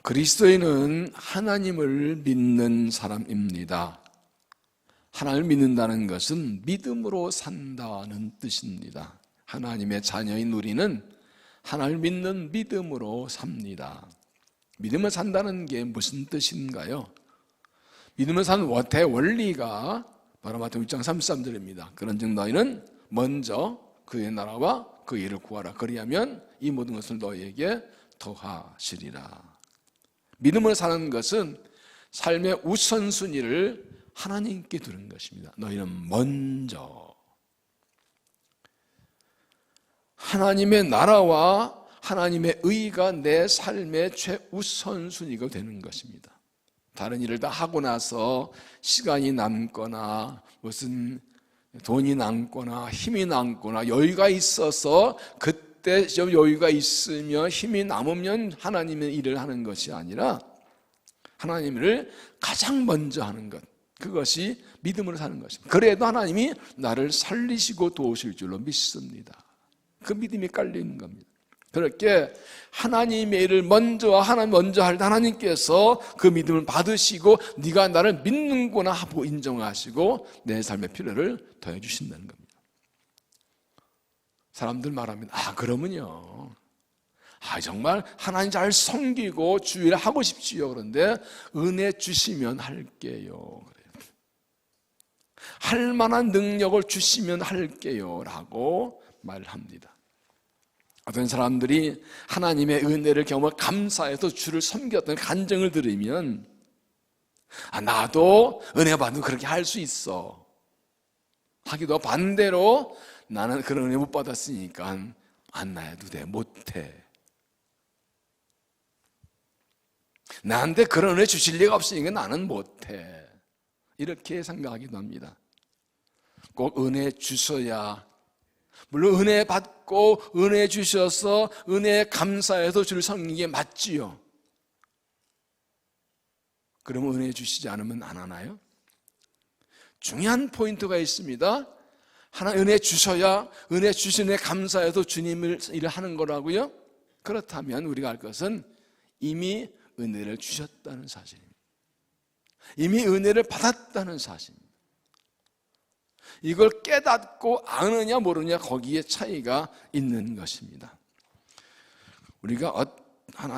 그리스도인은 하나님을 믿는 사람입니다. 하나님을 믿는다는 것은 믿음으로 산다는 뜻입니다. 하나님의 자녀인 우리는 하나님을 믿는 믿음으로 삽니다. 믿음을 산다는 게 무슨 뜻인가요? 믿음을 사는 대원리가 바로 마태복음 6장 33절입니다. 그런즉 너희는 먼저 그의 나라와 그 일을 구하라. 그리하면 이 모든 것을 너희에게 더하시리라. 믿음을 사는 것은 삶의 우선순위를 하나님께 두는 것입니다. 너희는 먼저 하나님의 나라와 하나님의 의가 내 삶의 최우선순위가 되는 것입니다. 다른 일을 다 하고 나서 시간이 남거나 무슨 돈이 남거나 힘이 남거나 여유가 있어서 그때 좀 여유가 있으면 힘이 남으면 하나님의 일을 하는 것이 아니라 하나님을 가장 먼저 하는 것, 그것이 믿음으로 사는 것입니다. 그래도 하나님이 나를 살리시고 도우실 줄로 믿습니다. 그 믿음이 깔리는 겁니다. 그렇게 하나님의 일을 먼저 할 때 하나님께서 그 믿음을 받으시고 네가 나를 믿는구나 하고 인정하시고 내 삶의 필요를 더해 주신다는 겁니다. 사람들 말합니다. 그러면요, 정말 하나님 잘 섬기고 주의를 하고 싶지요. 그런데 은혜 주시면 할게요. 그래요. 할 만한 능력을 주시면 할게요 라고 말합니다. 어떤 사람들이 하나님의 은혜를 경험하고 감사해서 주를 섬겼던 간증을 들으면 나도 은혜 받으면 그렇게 할 수 있어 하기도, 반대로 나는 그런 은혜 못 받았으니까 안 나야도 돼, 못해, 나한테 그런 은혜 주실 리가 없으니까 나는 못해, 이렇게 생각하기도 합니다. 꼭 은혜 주셔야, 물론 은혜 받고 은혜 주셔서 은혜에 감사해서 주를 섬기는 게 맞지요. 그러면 은혜 주시지 않으면 안 하나요? 중요한 포인트가 있습니다. 하나님 은혜 주셔야, 은혜 주신 은혜 감사해서 주님을 일을 하는 거라고요? 그렇다면 우리가 알 것은 이미 은혜를 주셨다는 사실입니다. 이미 은혜를 받았다는 사실입니다. 이걸 깨닫고 아느냐 모르냐, 거기에 차이가 있는 것입니다. 우리가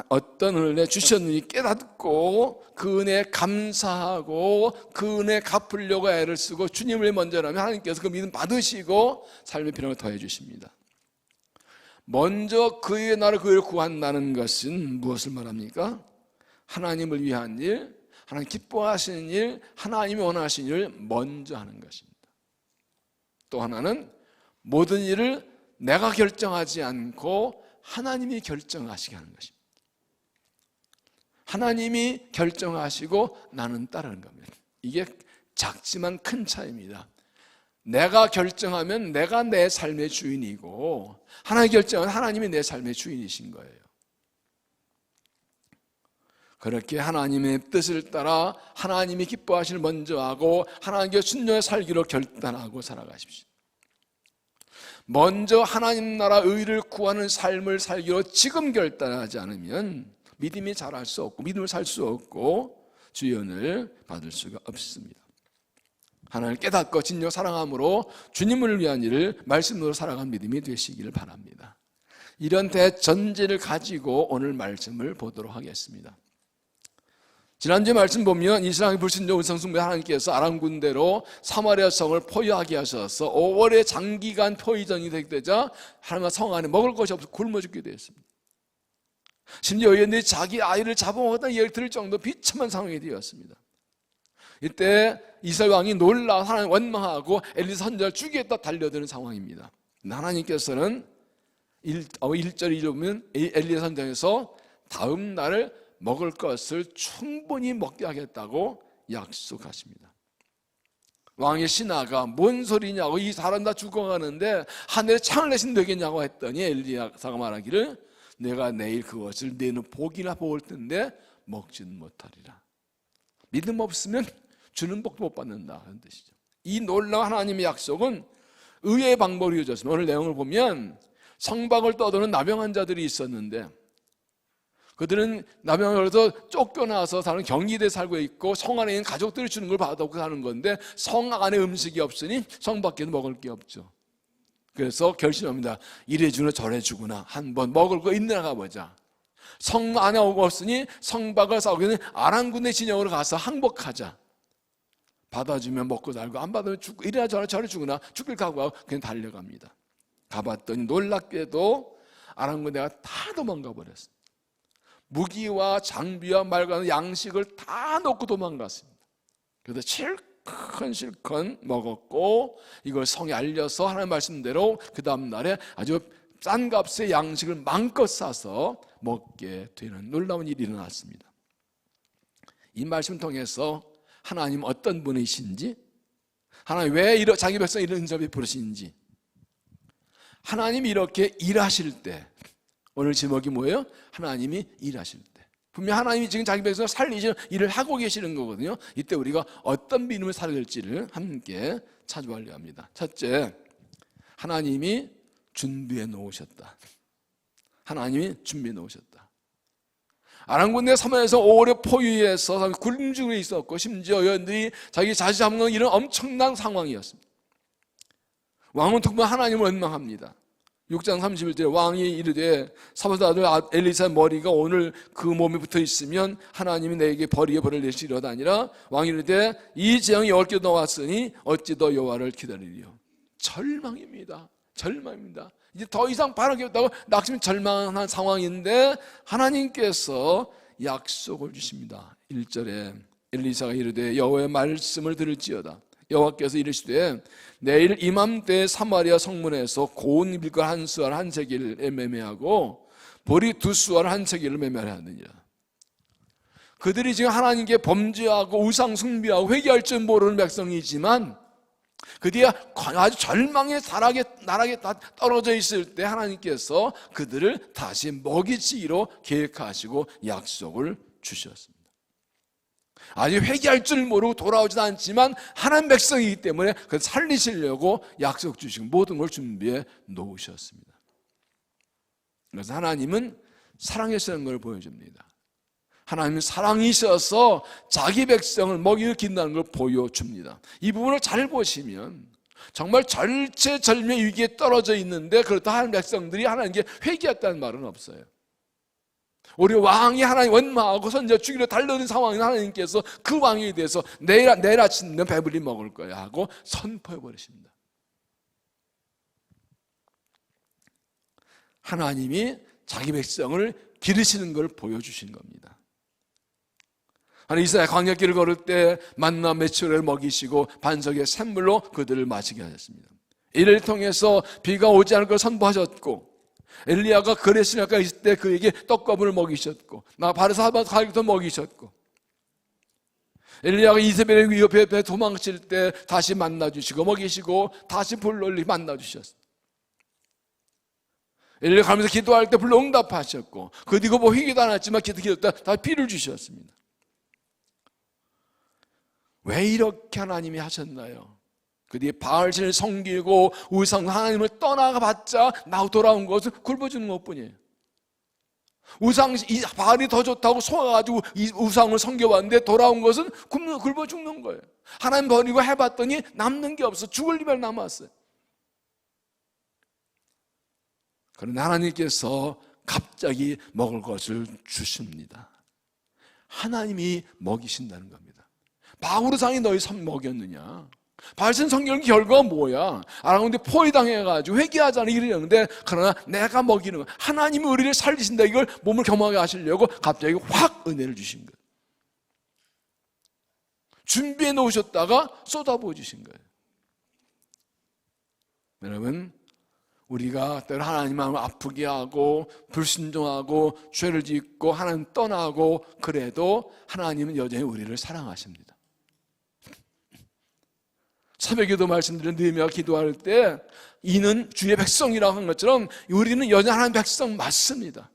어떤 은혜 주셨는지 깨닫고 그 은혜에 감사하고 그 은혜 갚으려고 애를 쓰고 주님을 먼저라면 하나님께서 그 믿음 받으시고 삶의 필요를 더해 주십니다. 먼저 그의 나라를 그 일을 구한다는 것은 무엇을 말합니까? 하나님을 위한 일, 하나님 기뻐하시는 일, 하나님이 원하시는 일을 먼저 하는 것입니다. 또 하나는 모든 일을 내가 결정하지 않고 하나님이 결정하시게 하는 것입니다. 하나님이 결정하시고 나는 따르는 겁니다. 이게 작지만 큰 차이입니다. 내가 결정하면 내가 내 삶의 주인이고, 하나님이 결정하면 하나님이 내 삶의 주인이신 거예요. 그렇게 하나님의 뜻을 따라 하나님이 기뻐하시는 먼저 하고 하나님께 순종해 살기로 결단하고 살아가십시오. 먼저 하나님 나라 의를 구하는 삶을 살기로 지금 결단하지 않으면 믿음이 자랄 수 없고 믿음을 살 수 없고 주연을 받을 수가 없습니다. 하나님을 깨닫고 진정 사랑함으로 주님을 위한 일을 말씀으로 살아간 믿음이 되시기를 바랍니다. 이런 대전제를 가지고 오늘 말씀을 보도록 하겠습니다. 지난주에 말씀 보면 이스라엘 불신종 우상숭배 하나님께서 아람 군대로 사마리아 성을 포위하게 하셔서 5월에 장기간 포위전이 되자 하나님의 성 안에 먹을 것이 없어 굶어 죽게 되었습니다. 심지어 여인들이 자기 아이를 잡아먹었다는 얘기를 들을 정도로 비참한 상황이 되었습니다. 이때 이스라엘 왕이 놀라 하나님 원망하고 엘리사 선지자를 죽이겠다 달려드는 상황입니다. 하나님께서는 1절에 보면 엘리사 선지자에서 다음 날을 먹을 것을 충분히 먹게 하겠다고 약속하십니다. 왕의 신하가 뭔 소리냐고, 이 사람 다 죽어가는데 하늘에 창을 내신 되겠냐고 했더니 엘리야사가 말하기를 내가 내일 그것을 너는 복이나 볼 텐데 먹지는 못하리라. 믿음 없으면 주는 복도 못 받는다 하는 뜻이죠. 이 놀라운 하나님의 약속은 의의 방법으로 이루어졌습니다. 오늘 내용을 보면 성박을 떠도는 나병 환자들이 있었는데 그들은 남양으로서 쫓겨나서 사는 경기대에 살고 있고 성 안에 있는 가족들이 주는 걸 받아먹고 사는 건데 성 안에 음식이 없으니 성 밖에는 먹을 게 없죠. 그래서 결심합니다. 이래 주나 저래 주구나. 한번 먹을 거 있나 가보자. 성 안에 오고 없으니 성 밖을 싸우고 있는 아란군의 진영으로 가서 항복하자. 받아주면 먹고 살고 안 받으면 죽고 이래나 저래 주구나. 죽을 각오하고 그냥 달려갑니다. 가봤더니 놀랍게도 아란군대가 다 도망가 버렸어요. 무기와 장비와 말과 양식을 다 놓고 도망갔습니다. 그래서 실컷 먹었고 이걸 성에 알려서 하나님 말씀대로 그 다음 날에 아주 싼 값의 양식을 마음껏 싸서 먹게 되는 놀라운 일이 일어났습니다. 이 말씀을 통해서 하나님 어떤 분이신지, 하나님 왜 자기 백성 이런 은혜를 베푸시는지, 하나님이 이렇게 일하실 때, 오늘 제목이 뭐예요? 하나님이 일하실 때. 분명 하나님이 지금 자기 백성을 살리시는 일을 하고 계시는 거거든요. 이때 우리가 어떤 믿음을 살아야 될지를 함께 찾아보려 합니다. 첫째, 하나님이 준비해 놓으셨다. 하나님이 준비해 놓으셨다. 아란군대 사면에서 오래 포위해서 굶주려 있었고 심지어 여인들이 자기 자식 잡는 이런 엄청난 상황이었습니다. 왕은 특별 하나님을 원망합니다. 6장 31절에 왕이 이르되 사밧 아들 엘리사의 머리가 오늘 그 몸에 붙어 있으면 하나님이 내게 벌이에 벌을 내시려다 아니라 왕이 이르되 이 재앙이 10개 나왔으니 어찌 더 여호와를 기다리리요. 절망입니다. 절망입니다. 이제 더 이상 바라게 없다고 낙심이 절망한 상황인데 하나님께서 약속을 주십니다. 1절에 엘리사가 이르되 여호와의 말씀을 들을지어다. 여호와께서 이르시되 내일 이맘때 사마리아 성문에서 고운 밀가루 한 수알 한 세겔에 매매하고 보리 2수알 한 세겔을 매매하느니라. 그들이 지금 하나님께 범죄하고 우상 숭배하고 회개할 줄 모르는 백성이지만 그들이 아주 절망의 나락에 떨어져 있을 때 하나님께서 그들을 다시 먹이치기로 계획하시고 약속을 주셨습니다. 아직 회개할 줄 모르고 돌아오지도 않지만 하나님 백성이기 때문에 그걸 살리시려고 약속 주시고 모든 걸 준비해 놓으셨습니다. 그래서 하나님은 사랑하시는 걸 보여줍니다. 하나님은 사랑이셔서 자기 백성을 먹이를 긴다는 걸 보여줍니다. 이 부분을 잘 보시면 정말 절체절명 위기에 떨어져 있는데 그렇다 하나님 백성들이 하나님께 회개했다는 말은 없어요. 우리 왕이 하나님 원망하고 선지자 죽이려 달려든 상황인 하나님께서 그 왕에 대해서 내일 아침에 배불리 먹을 거야 하고 선포해 버리십니다. 하나님이 자기 백성을 기르시는 걸 보여주신 겁니다. 이스라엘 광야길을 걸을 때 만나 메추라를 먹이시고 반석의 샘물로 그들을 마시게 하셨습니다. 이를 통해서 비가 오지 않을 걸 선포하셨고 엘리야가 그레스냐가 있을 때 그에게 떡과분을 먹이셨고 바르사바 가족도 먹이셨고 엘리야가 이세벨의 위협에 도망칠 때 다시 만나주시고 먹이시고 다시 불러올리 만나주셨습니다. 엘리야 가면서 기도할 때 불러 응답하셨고 그 뒤고 뭐 회개도 안 했지만 기도했다 다 비를 주셨습니다. 왜 이렇게 하나님이 하셨나요? 그 뒤에 바알신을 섬기고 우상 하나님을 떠나가봤자 나고 돌아온 것은 굶어주는 것뿐이에요. 이 바알이 더 좋다고 속아가지고 이 우상을 섬겨봤는데 돌아온 것은 굶어 죽는 거예요. 하나님 버리고 해봤더니 남는 게 없어. 죽을 일만 남았어요. 그런데 하나님께서 갑자기 먹을 것을 주십니다. 하나님이 먹이신다는 겁니다. 바울우상이 너희 선 먹였느냐? 바알신 성경 결과가 뭐야? 아랑군데 포위당해가지고 회개하자는 일이었는데 그러나 내가 먹이는 거야. 하나님이 우리를 살리신다. 이걸 몸을 경험하게 하시려고 갑자기 확 은혜를 주신 거예요. 준비해 놓으셨다가 쏟아부어 주신 거예요. 여러분, 우리가 때로 하나님 마음을 아프게 하고 불순종하고 죄를 짓고 하나님 떠나고 그래도 하나님은 여전히 우리를 사랑하십니다. 새벽에도 말씀드린 느헤미야가 기도할 때 이는 주의 백성이라고 한 것처럼 우리는 여전히 하나님 백성 맞습니다.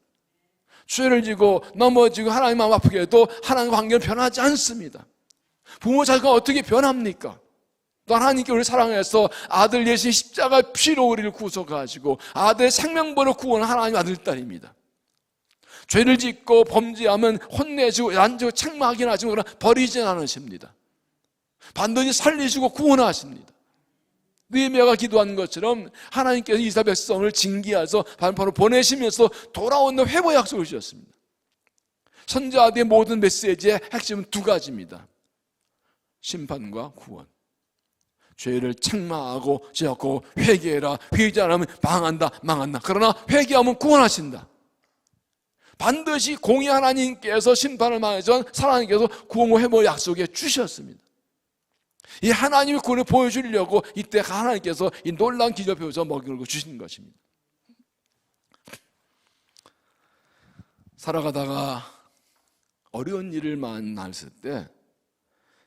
죄를 지고 넘어지고 하나님 마음 아프게 해도 하나님 관계는 변하지 않습니다. 부모 자식은 어떻게 변합니까? 또 하나님께 우리를 사랑해서 아들 예수의 십자가 피로 우리를 구속하시고 아들의 생명번호 구원한 하나님 아들 딸입니다. 죄를 짓고 범죄하면 혼내주고 난주고 책망하긴 하지만 그러나 버리진 않으십니다. 반드시 살리시고 구원하십니다. 느헤미야가 기도한 것처럼 하나님께서 이스라엘 백성을 징계하셔서 바로 보내시면서 돌아오는 회복 약속을 주셨습니다. 선지자들의 모든 메시지의 핵심은 두 가지입니다. 심판과 구원. 죄를 책망하고 지었고 회개해라. 회개하지 않으면 망한다. 그러나 회개하면 구원하신다. 반드시 공의 하나님께서 심판을 망하지만 하나님께서 구원과 회복의 약속에 주셨습니다. 이 하나님의 구원을 보여주려고 이때 하나님께서 이 놀라운 기적을 보여서 먹이를 주신 것입니다. 살아가다가 어려운 일을 만났을 때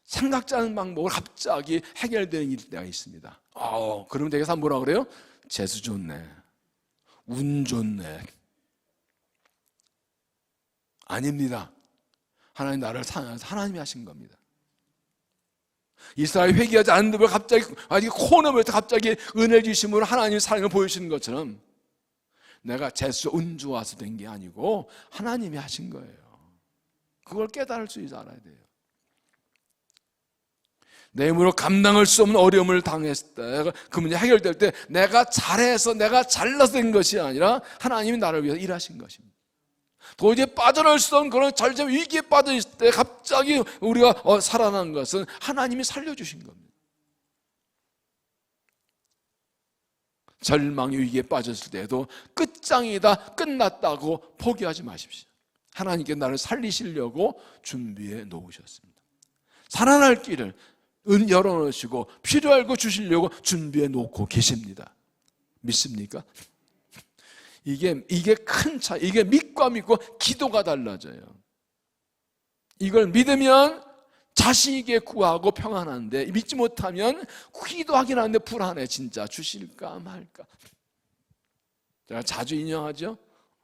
생각지 않은 방법으로 갑자기 해결되는 일이 때가 있습니다. 그러면 되게 뭐라 그래요? 재수 좋네, 운 좋네. 아닙니다. 하나님 나를 사랑해서 하나님이 하신 겁니다. 이스라엘 회개하지 않는데 왜 갑자기 코너에서 갑자기 은혜 주심으로 하나님의 사랑을 보여주시는 것처럼 내가 재수 운 좋아서 된 게 아니고 하나님이 하신 거예요. 그걸 깨달을 수 있어 알아야 돼요. 내 힘으로 감당할 수 없는 어려움을 당했을 때 그 문제 해결될 때 내가 잘해서 내가 잘나서 된 것이 아니라 하나님이 나를 위해서 일하신 것입니다. 도저히 빠져나올 수 없는 그런 절정 위기에 빠져 있을 때 갑자기 우리가 살아난 것은 하나님이 살려주신 겁니다. 절망의 위기에 빠졌을 때에도 끝장이다, 끝났다고 포기하지 마십시오. 하나님께 나를 살리시려고 준비해 놓으셨습니다. 살아날 길을 열어놓으시고 필요할 거 주시려고 준비해 놓고 계십니다. 믿습니까? 이게 큰 차이. 이게 믿고 기도가 달라져요. 이걸 믿으면 자신 있게 구하고 평안한데 믿지 못하면 기도하긴 하는데 불안해. 진짜 주실까 말까. 제가 자주 인용하죠.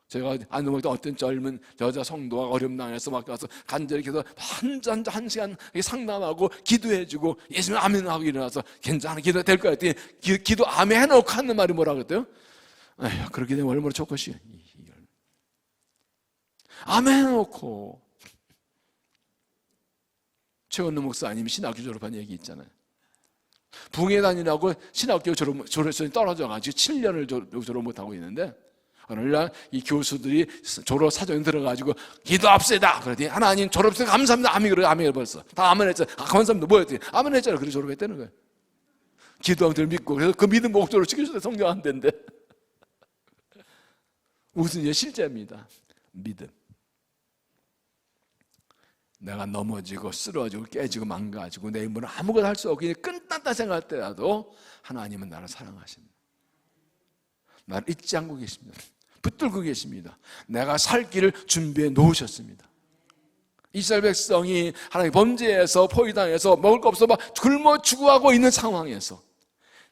제가 아는 어떤 젊은 여자 성도가 어려움 당해서 막 가서 간절히 기도 한 시간 상담하고 기도해주고 예수님 아멘 하고 일어나서 괜찮아 기도 될 거야. 기도 아멘 해놓고 하는 말이 뭐라 그랬대요? 에휴, 그렇게 되면 얼마나 좋겠어요. 아멘 해놓고 최원노 목사님이 신학교 졸업한 얘기 있잖아요. 붕에 다니라고 신학교 졸업선이 떨어져가지고 7년을 졸업 못하고 있는데 어느 날 이 교수들이 졸업 사정에 들어가지고 기도합시다. 그랬더니 하나님 졸업생 감사합니다. 아멘. 그래 아멘 벌써 다 아멘 했잖아요. 감사합니다. 뭐였더니 아멘 했잖아요. 그래서 졸업했다는 거예요. 기도하면 들 믿고 그래서 그 믿음 목적으로 지켜주셔서 성경 안 된대. 무슨 일 실제입니다. 믿음. 내가 넘어지고 쓰러지고 깨지고 망가지고 내 힘으로 아무것도 할 수 없고 끝났다 생각할 때라도 하나님은 나를 사랑하십니다. 나를 잊지 않고 계십니다. 붙들고 계십니다. 내가 살 길을 준비해 놓으셨습니다. 이스라엘 백성이 하나님 범죄에서 포위당해서 먹을 거 없어 막 굶어 죽어가고 있는 상황에서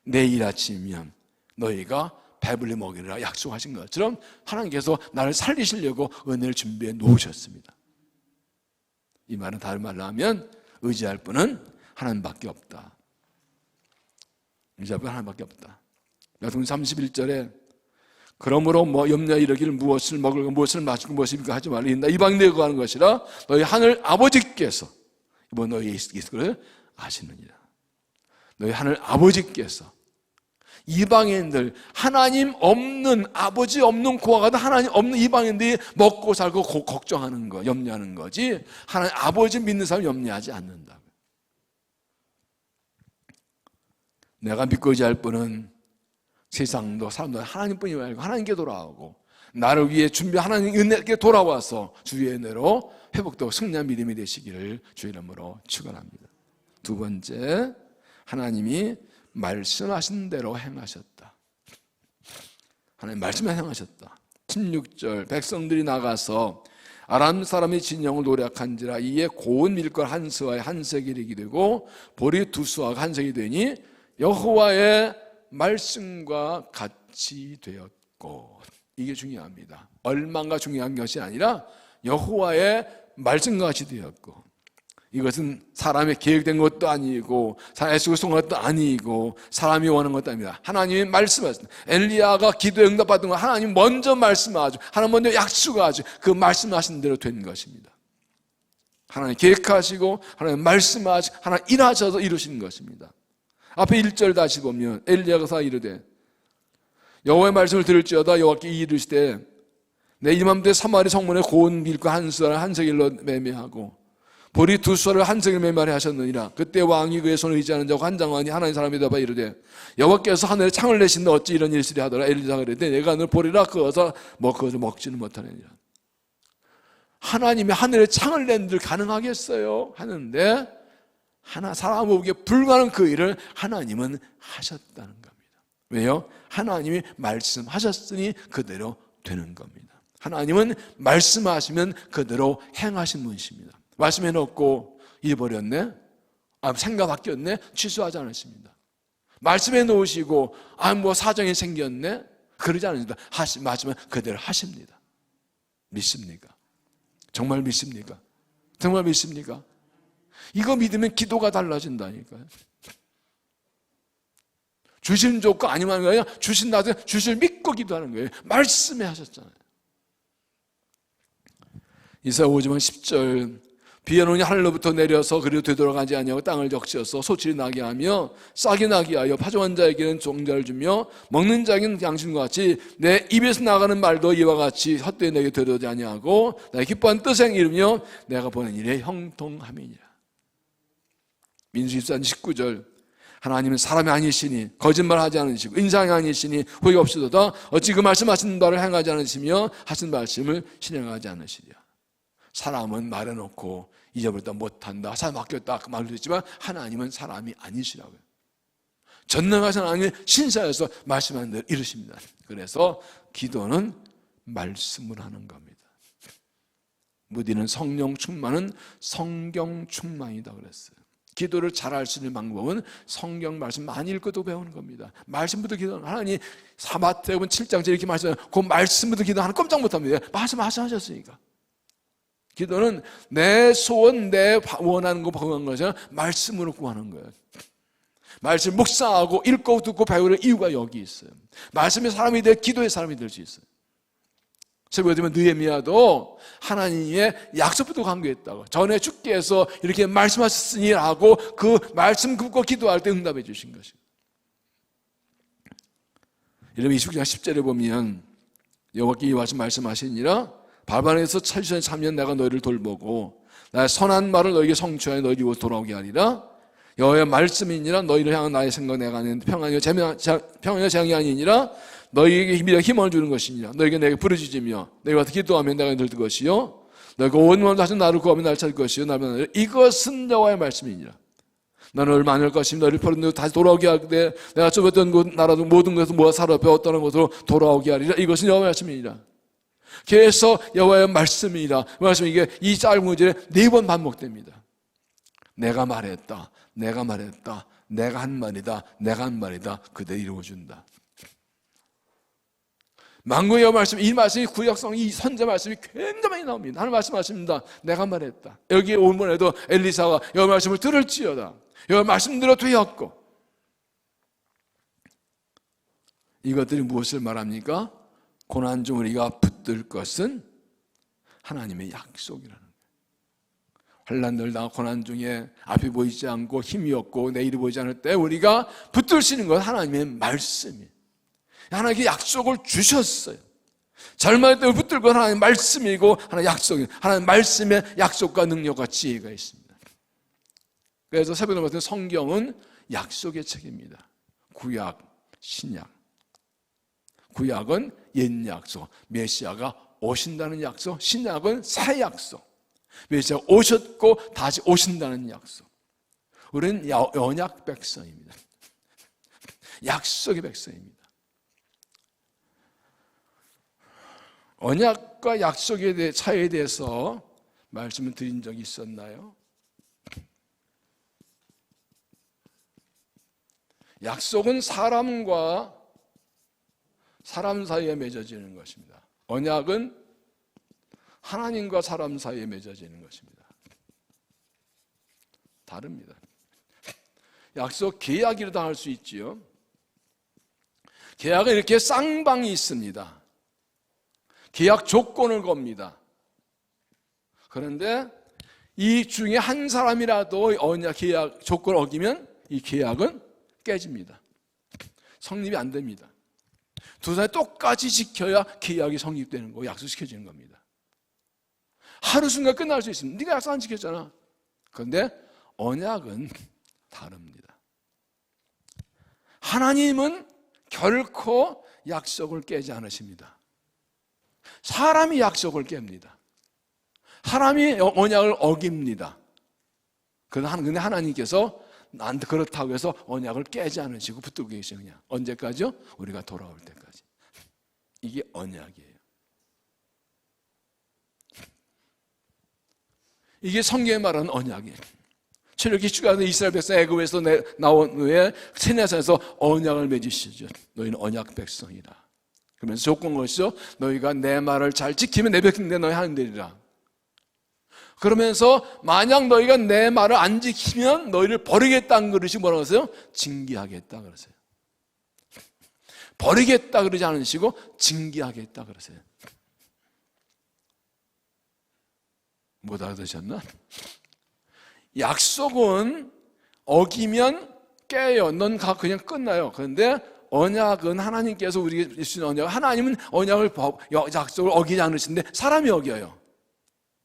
내일 아침이면 너희가 배불리 먹이라 약속하신 것처럼 하나님께서 나를 살리시려고 은혜를 준비해 놓으셨습니다. 이 말은 다른 말로 하면 의지할 분은 하나님밖에 없다. 의지할 분은 하나님밖에 없다. 마태복음 31절에 그러므로 염려에 이르기를 무엇을 먹을까 무엇을 마실까 무엇을 입을까 하지 말라. 이방인에게 구하는 것이라 너희 하늘 아버지께서 이번 너희 예수께서 아시느니라. 너희 하늘 아버지께서 이방인들 하나님 없는 아버지 없는 고아가 하나님 없는 이방인들이 먹고 살고 걱정하는 거 염려하는 거지 하나님 아버지 믿는 사람 염려하지 않는다. 내가 믿고 의지할 분은 세상도 사람도 하나님뿐이 말고 하나님께 돌아오고 나를 위해 준비 하나님 은혜께 돌아와서 주의 은혜로 회복되고 승리한 믿음이 되시기를 주의 이름으로 축원합니다. 두 번째, 하나님이 말씀하신 대로 행하셨다. 하나님 말씀에 행하셨다. 16절 백성들이 나가서 아람 사람의 진영을 노략한지라 이에 고운 밀걸 한 수와 한 세겔이 이르게 되고 보리 두 수와 한 세겔이 되니 여호와의 말씀과 같이 되었고. 이게 중요합니다. 얼마가 중요한 것이 아니라 여호와의 말씀과 같이 되었고 이것은 사람의 계획된 것도 아니고 애쓰고 속은 것도 아니고 사람이 원하는 것도 아닙니다. 하나님이 말씀하셨습니다. 엘리야가 기도에 응답받은 건 하나님 먼저 말씀하죠. 하나님 먼저 약속하죠. 그 말씀하신 대로 된 것입니다. 하나님 계획하시고 하나님 말씀하시고 하나님 일하셔서 이루시는 것입니다. 앞에 1절 다시 보면 엘리야가 이르되 여호와의 말씀을 들을지어다 여호와께 이르시되 내 이맘때 사마리 성문에 고운 밀과 한 수알 한 세겔로 매매하고 보리 두 수알을 한 세겔 매매하려 하셨느니라. 그때 왕이 그의 손을 의지하는 자고 한장관이 하나님 사람이 되어 이르되 여호와께서 하늘에 창을 내신다 어찌 이런 일들이 하더라. 엘리사가 이르되 내가 늘 보리라 그어서 그것을 먹지는 못하느니라. 하나님이 하늘에 창을 낸들 가능하겠어요? 하는데 사람 보기에 불가능한 그 일을 하나님은 하셨다는 겁니다. 왜요? 하나님이 말씀하셨으니 그대로 되는 겁니다. 하나님은 말씀하시면 그대로 행하신 분이십니다. 말씀해놓고 잊어버렸네? 생각 바뀌었네? 취소하지 않으십니다. 말씀해 놓으시고 사정이 생겼네? 그러지 않습니다. 말씀은 그대로 하십니다. 믿습니까? 정말 믿습니까? 정말 믿습니까? 이거 믿으면 기도가 달라진다니까요. 주신 좋고 아니면 그냥 주신다고 주실 믿고 기도하는 거예요. 말씀해 하셨잖아요. 이사야 5장 10절 비에 오니 하늘로부터 내려서 그리고 되돌아가지 아니하고 땅을 적시어서 소출이 나게 하며 싹이 나게 하여 파종한 자에게는 종자를 주며 먹는 자에게는 양식과 같이 내 입에서 나가는 말도 이와 같이 헛되이 내게 되돌아오지 아니하고 나의 기뻐한 뜻에 이르며 내가 보낸 일에 형통함이니라. 민수기 14장 19절 하나님은 사람이 아니시니 거짓말하지 않으시고 인상이 아니시니 후회가 없으도다 어찌 그 말씀하신 바를 행하지 않으시며 하신 말씀을 실행하지 않으시랴. 사람은 말해놓고 잊어버렸다 못한다 사람 바뀌었다 그 말도 있지만 하나님은 사람이 아니시라고요. 전능하신 하나님의 신사에서 말씀하는 대로 이루십니다. 그래서 기도는 말씀을 하는 겁니다. 무디는 성령 충만은 성경 충만이다 그랬어요. 기도를 잘할 수 있는 방법은 성경 말씀 많이 읽고도 배우는 겁니다. 말씀부터 기도하는 하나님 마태복음 7장째 이렇게 말씀해요. 그 말씀부터 기도하는 꼼짝 못합니다. 말씀하셨으니까. 기도는 내 소원, 내 원하는 거 구하는 것이 아니라 말씀으로 구하는 거예요. 말씀 묵상하고 읽고 듣고 배우는 이유가 여기 있어요. 말씀의 사람이 돼 기도의 사람이 될 수 있어요. 새벽에 되면 느헤미야도 하나님의 약속부터 강구했다고. 전에 주께서 이렇게 말씀하셨으니 라고 그 말씀 굽고 기도할 때 응답해 주신 것이에요. 이러면 29장 10절에 보면 여호와께 이와 같이 말씀하시니라 발반에서 찾으신 참면 내가 너희를 돌보고 나의 선한 말을 너희에게 성취하여 너희 이곳 돌아오게 하리라. 여호와의 말씀이니라 너희를 향한 나의 생각 내가 아닌 평안이요 재앙이 아니니라. 너희에게 힘을 주는 것이니라. 너희에게 내게 부르짖으며 너희가 기도하면 내가 들을 것이요 너희가 온몸으로 하신 나를 구하면 나를 찾을 것이요 나면 이것은 여호와의 말씀이니라. 나는 얼마 안 할 것이며 너희를 버린 다시 돌아오게 하되 내가 좁았던 곳 나라도 모든 것을 모아 사러 배웠다는 것으로 돌아오게 하리라. 이것은 여호와의 말씀이니라. 그래서 여호와의 말씀이라. 말씀이 이게 이 짧은 구절에 4번 반복됩니다. 내가 말했다. 내가 말했다. 내가 한 말이다. 내가 한 말이다. 그대로 이루어준다. 만군의 여호와 말씀, 이 말씀이 구약성 이 선제 말씀이 굉장히 많이 나옵니다. 하나님 말씀하십니다. 내가 말했다. 여기 오늘에도 엘리사가 여호와 말씀을 들을지어다. 여호와 말씀대로 되었고. 이것들이 무엇을 말합니까? 고난 중 우리가 붙들 것은 하나님의 약속이라는 거예요. 환난들 당하고 고난 중에 앞이 보이지 않고 힘이 없고 내일이 보이지 않을 때 우리가 붙들 수 있는 건 하나님의 말씀이에요. 하나님께 약속을 주셨어요. 잘못할 때 붙들 건 하나님의 말씀이고 하나님의 약속이에요. 하나님의 말씀의 약속과 능력과 지혜가 있습니다. 그래서 새벽에 봤을 때 성경은 약속의 책입니다. 구약, 신약. 구약은 옛 약속, 메시아가 오신다는 약속. 신약은 새 약속, 메시아가 오셨고 다시 오신다는 약속. 우리는 언약 백성입니다. 약속의 백성입니다. 언약과 약속에 대해 차이에 대해서 말씀을 드린 적이 있었나요? 약속은 사람과 사람 사이에 맺어지는 것입니다. 언약은 하나님과 사람 사이에 맺어지는 것입니다. 다릅니다. 약속 계약이라도 할 수 있지요. 계약은 이렇게 쌍방이 있습니다. 계약 조건을 겁니다. 그런데 이 중에 한 사람이라도 언약 계약 조건을 어기면 이 계약은 깨집니다. 성립이 안 됩니다. 두 사람이 똑같이 지켜야 계약이 성립되는 거, 약속시켜지는 겁니다. 하루 순간 끝날 수 있습니다. 네가 약속 안 지켰잖아. 그런데 언약은 다릅니다. 하나님은 결코 약속을 깨지 않으십니다. 사람이 약속을 깹니다. 사람이 언약을 어깁니다. 그런데 하나님께서 안 그렇다고 해서 언약을 깨지 않으시고 붙들고 계시요. 그냥 언제까지요? 우리가 돌아올 때까지. 이게 언약이에요. 이게 성경에 말하는 언약이에요. 출애굽기 주간에 이스라엘 백성 애굽에서 나온 후에 시내산에서 언약을 맺으시죠. 너희는 언약 백성이라. 그러면서 조건 것이죠. 너희가 내 말을 잘 지키면 내 백성인데 너희 하는 되리라. 그러면서 만약 너희가 내 말을 안 지키면 너희를 버리겠다는 그릇이 뭐라고 하세요? 징계하겠다 그러세요. 버리겠다 그러지 않으시고 징계하겠다 그러세요. 못 알아들으셨나? 약속은 어기면 깨요. 넌 그냥 끝나요. 그런데 언약은 하나님께서 우리에게 주신 언약, 하나님은 언약을 약속을 어기지 않으시는데 사람이 어겨요.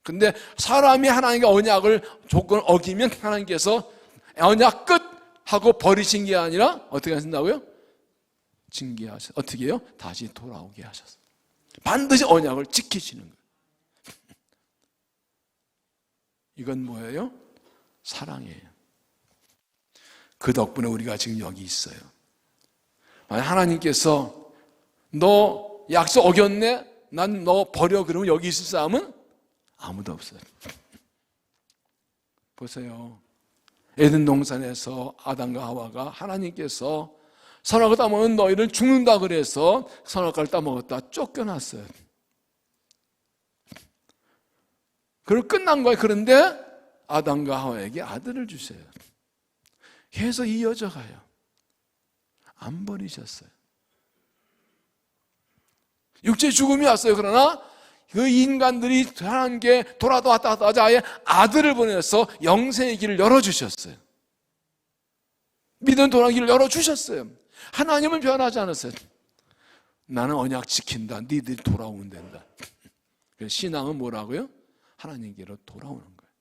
근데 사람이 하나님과 언약을 조건 어기면 하나님께서 언약 끝 하고 버리신 게 아니라 어떻게 하신다고요? 징계하셔서 어떻게 해요? 다시 돌아오게 하셔서 반드시 언약을 지키시는 거예요. 이건 뭐예요? 사랑이에요. 그 덕분에 우리가 지금 여기 있어요. 만약 하나님께서 너 약속 어겼네? 난 너 버려 그러면 여기 있을 사람은 아무도 없어요. 보세요. 에덴 동산에서 아담과 하와가 하나님께서 선악을 따먹으면 너희는 죽는다 그래서 선악과를 따먹었다 쫓겨났어요. 그리고 끝난 거예요. 그런데 아담과 하와에게 아들을 주세요. 계속 이어져 가요. 안 버리셨어요. 육체 죽음이 왔어요. 그러나 그 인간들이 하나님께 돌아도 왔다 갔다 하자 아예 아들을 보내서 영생의 길을 열어주셨어요. 믿음 돌아가는 길을 열어주셨어요. 하나님은 변하지 않았어요. 나는 언약 지킨다. 니들이 돌아오면 된다. 신앙은 뭐라고요? 하나님께로 돌아오는 거예요.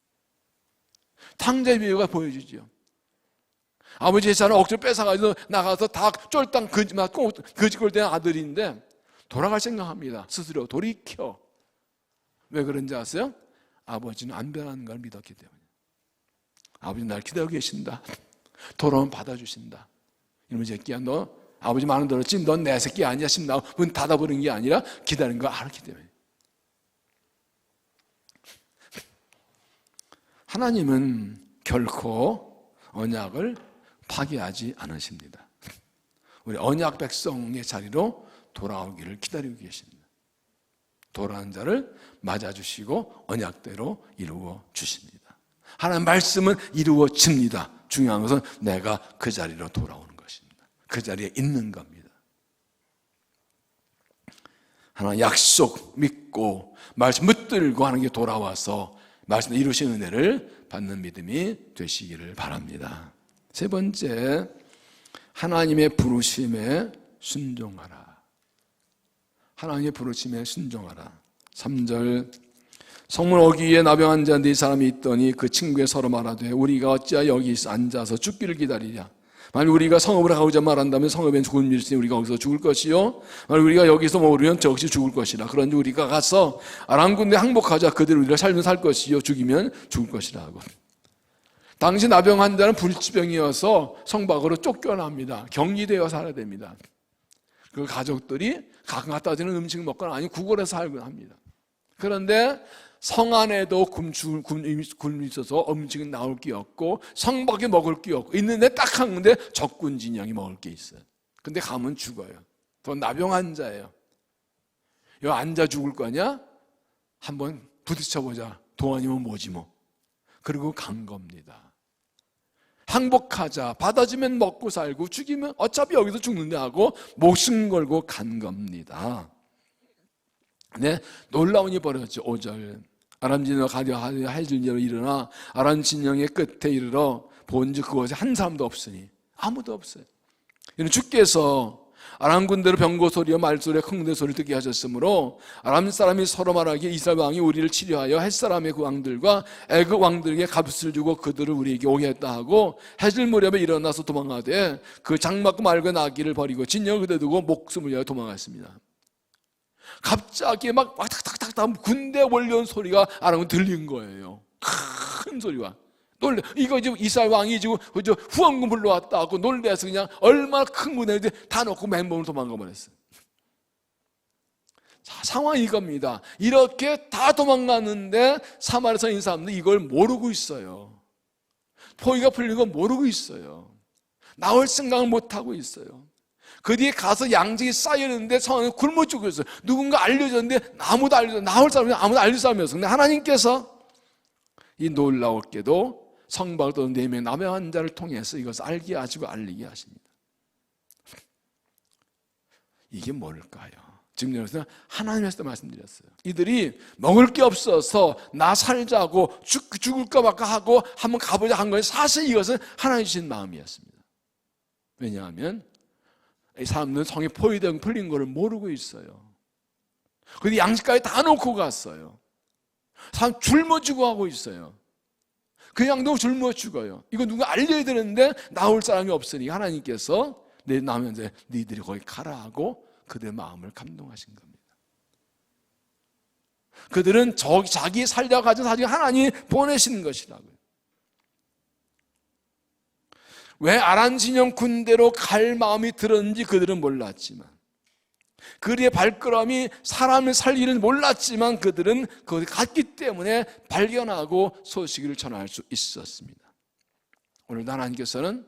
탕자의 비유가 보여주죠. 아버지 재산을 억지로 뺏어가지고 나가서 다 쫄딱 거짓 맞고 거짓골 된 아들인데 돌아갈 생각합니다. 스스로 돌이켜. 왜 그런지 아세요? 아버지는 안 변하는 걸 믿었기 때문에. 아버지는 날 기다리고 계신다. 돌아오면 받아주신다. 이놈의 새끼야, 너 아버지 말은 들었지? 넌 내 새끼 아니야. 싶나? 문 닫아버린 게 아니라 기다리는 걸 알았기 때문에. 하나님은 결코 언약을 파기하지 않으십니다. 우리 언약 백성의 자리로 돌아오기를 기다리고 계십니다. 돌아온 자를 맞아주시고 언약대로 이루어 주십니다. 하나님 말씀은 이루어집니다. 중요한 것은 내가 그 자리로 돌아오는 것입니다. 그 자리에 있는 겁니다. 하나님 약속 믿고 말씀 붙들고 하는 게 돌아와서 말씀 이루신 은혜를 받는 믿음이 되시기를 바랍니다. 세 번째, 하나님의 부르심에 순종하라. 하나님의 부르심에 순종하라. 3절, 성문 어귀에 나병한 자 네 사람이 있더니 그 친구에 서로 말하되 우리가 어찌하여 여기 앉아서 죽기를 기다리랴. 만약 우리가 성읍으로 가고자 말한다면 성읍엔 죽은 일이 있으니 우리가 거기서 죽을 것이요 만약 우리가 여기서 머무르면 저 역시 죽을 것이라. 그런지 우리가 가서 아람 군대 항복하자. 그들이 우리가 살면 살 것이요 죽이면 죽을 것이라 하고. 당시 나병한 자는 불치병이어서 성 밖으로 쫓겨납니다. 격리되어 살아야 됩니다. 그 가족들이 가끔 갖다 주는 음식을 먹거나 아니면 구걸해서 살곤 합니다. 그런데 성 안에도 굶이 있어서 음식은 나올 게 없고 성 밖에 먹을 게 없고 있는데 딱 한 군데 적군 진영이 먹을 게 있어요. 근데 가면 죽어요. 또 나병한 자예요. 여기 앉아 죽을 거냐? 한번 부딪혀보자. 동안이면 뭐지 뭐. 그리고 간 겁니다. 항복하자, 받아주면 먹고 살고 죽이면 어차피 여기서 죽는데 하고 목숨 걸고 간 겁니다. 네, 놀라운 일이 벌어졌죠. 5절 아람 진영 가려 해질녘 일어나 아람 진영의 끝에 이르러 본즉 그곳에 한 사람도 없으니, 아무도 없어요. 이는 주께서 아람 군대로 병거 소리와 말소리와 흥대 소리를 듣게 하셨으므로 아람 사람이 서로 말하기에 이스라엘 왕이 우리를 치료하여 헷 사람의 그 왕들과 애굽 왕들에게 값을 주고 그들을 우리에게 오게 했다 하고 해질 무렵에 일어나서 도망하되 그 장막과 말과 나귀를 버리고 진영을 그대 두고 목숨을 위하여 도망했습니다. 갑자기 막 탁탁탁탁 군대 몰려온 소리가 아람은 들린 거예요. 큰 소리가. 놀래. 이거 지금 이스라엘 왕이 지금 후원금 불러왔다 하고 놀래서 그냥 얼마나 큰 군대인데 다 놓고 맨몸으로 도망가 버렸어요. 자, 상황이 이겁니다. 이렇게 다 도망갔는데 사마리아에 있는 사람들이 이걸 모르고 있어요. 포위가 풀린 건 모르고 있어요. 나올 생각을 못하고 있어요. 그 뒤에 가서 양식이 쌓였는데 상황이 굶어 죽고 있어요. 누군가 알려줬는데 아무도 나올 사람이 아무도 알릴 사람이 없어요. 근데 하나님께서 이 놀라웠게도 성박도 4명 남의 환자를 통해서 이것을 알게 하시고 알리게 하십니다. 이게 뭘까요? 지금 여기서 하나님께서 말씀드렸어요. 이들이 먹을 게 없어서 나 살자고 죽을까 말까 하고 한번 가보자 한 거예요. 사실 이것은 하나님 주신 마음이었습니다. 왜냐하면 이 사람들은 성에 포위되고 풀린 것을 모르고 있어요. 그런데 양식까지 다 놓고 갔어요. 사람 굶어 죽어 하고 있어요. 그냥 너 굶어 죽어요. 이거 누가 알려야 되는데 나올 사람이 없으니 하나님께서 내 나면서 너희들이 거기 가라 하고 그들의 마음을 감동하신 겁니다. 그들은 자기 살려고 가진 사실 하나님이 보내시는 것이라고요. 왜 아람 진영 군대로 갈 마음이 들었는지 그들은 몰랐지만, 그들의 발걸음이 사람을 살리는 몰랐지만 그들은 거기 갔기 때문에 발견하고 소식을 전할 수 있었습니다. 오늘도 하나님께서는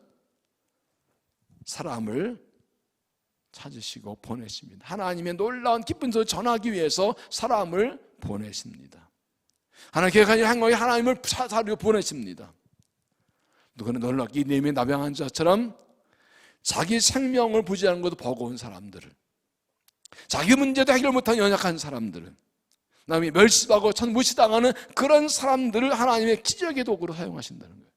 사람을 찾으시고 보내십니다. 하나님의 놀라운 기쁜 소식을 전하기 위해서 사람을 보내십니다. 하나님께서 하나님을 찾아서 보내십니다. 그는 놀랍게 네미의 나병한 자처럼 자기 생명을 부지하는 것도 버거운 사람들을, 자기 문제도 해결 못한 연약한 사람들을, 남이 멸시하고 무시당하는 그런 사람들을 하나님의 기적의 도구로 사용하신다는 거예요.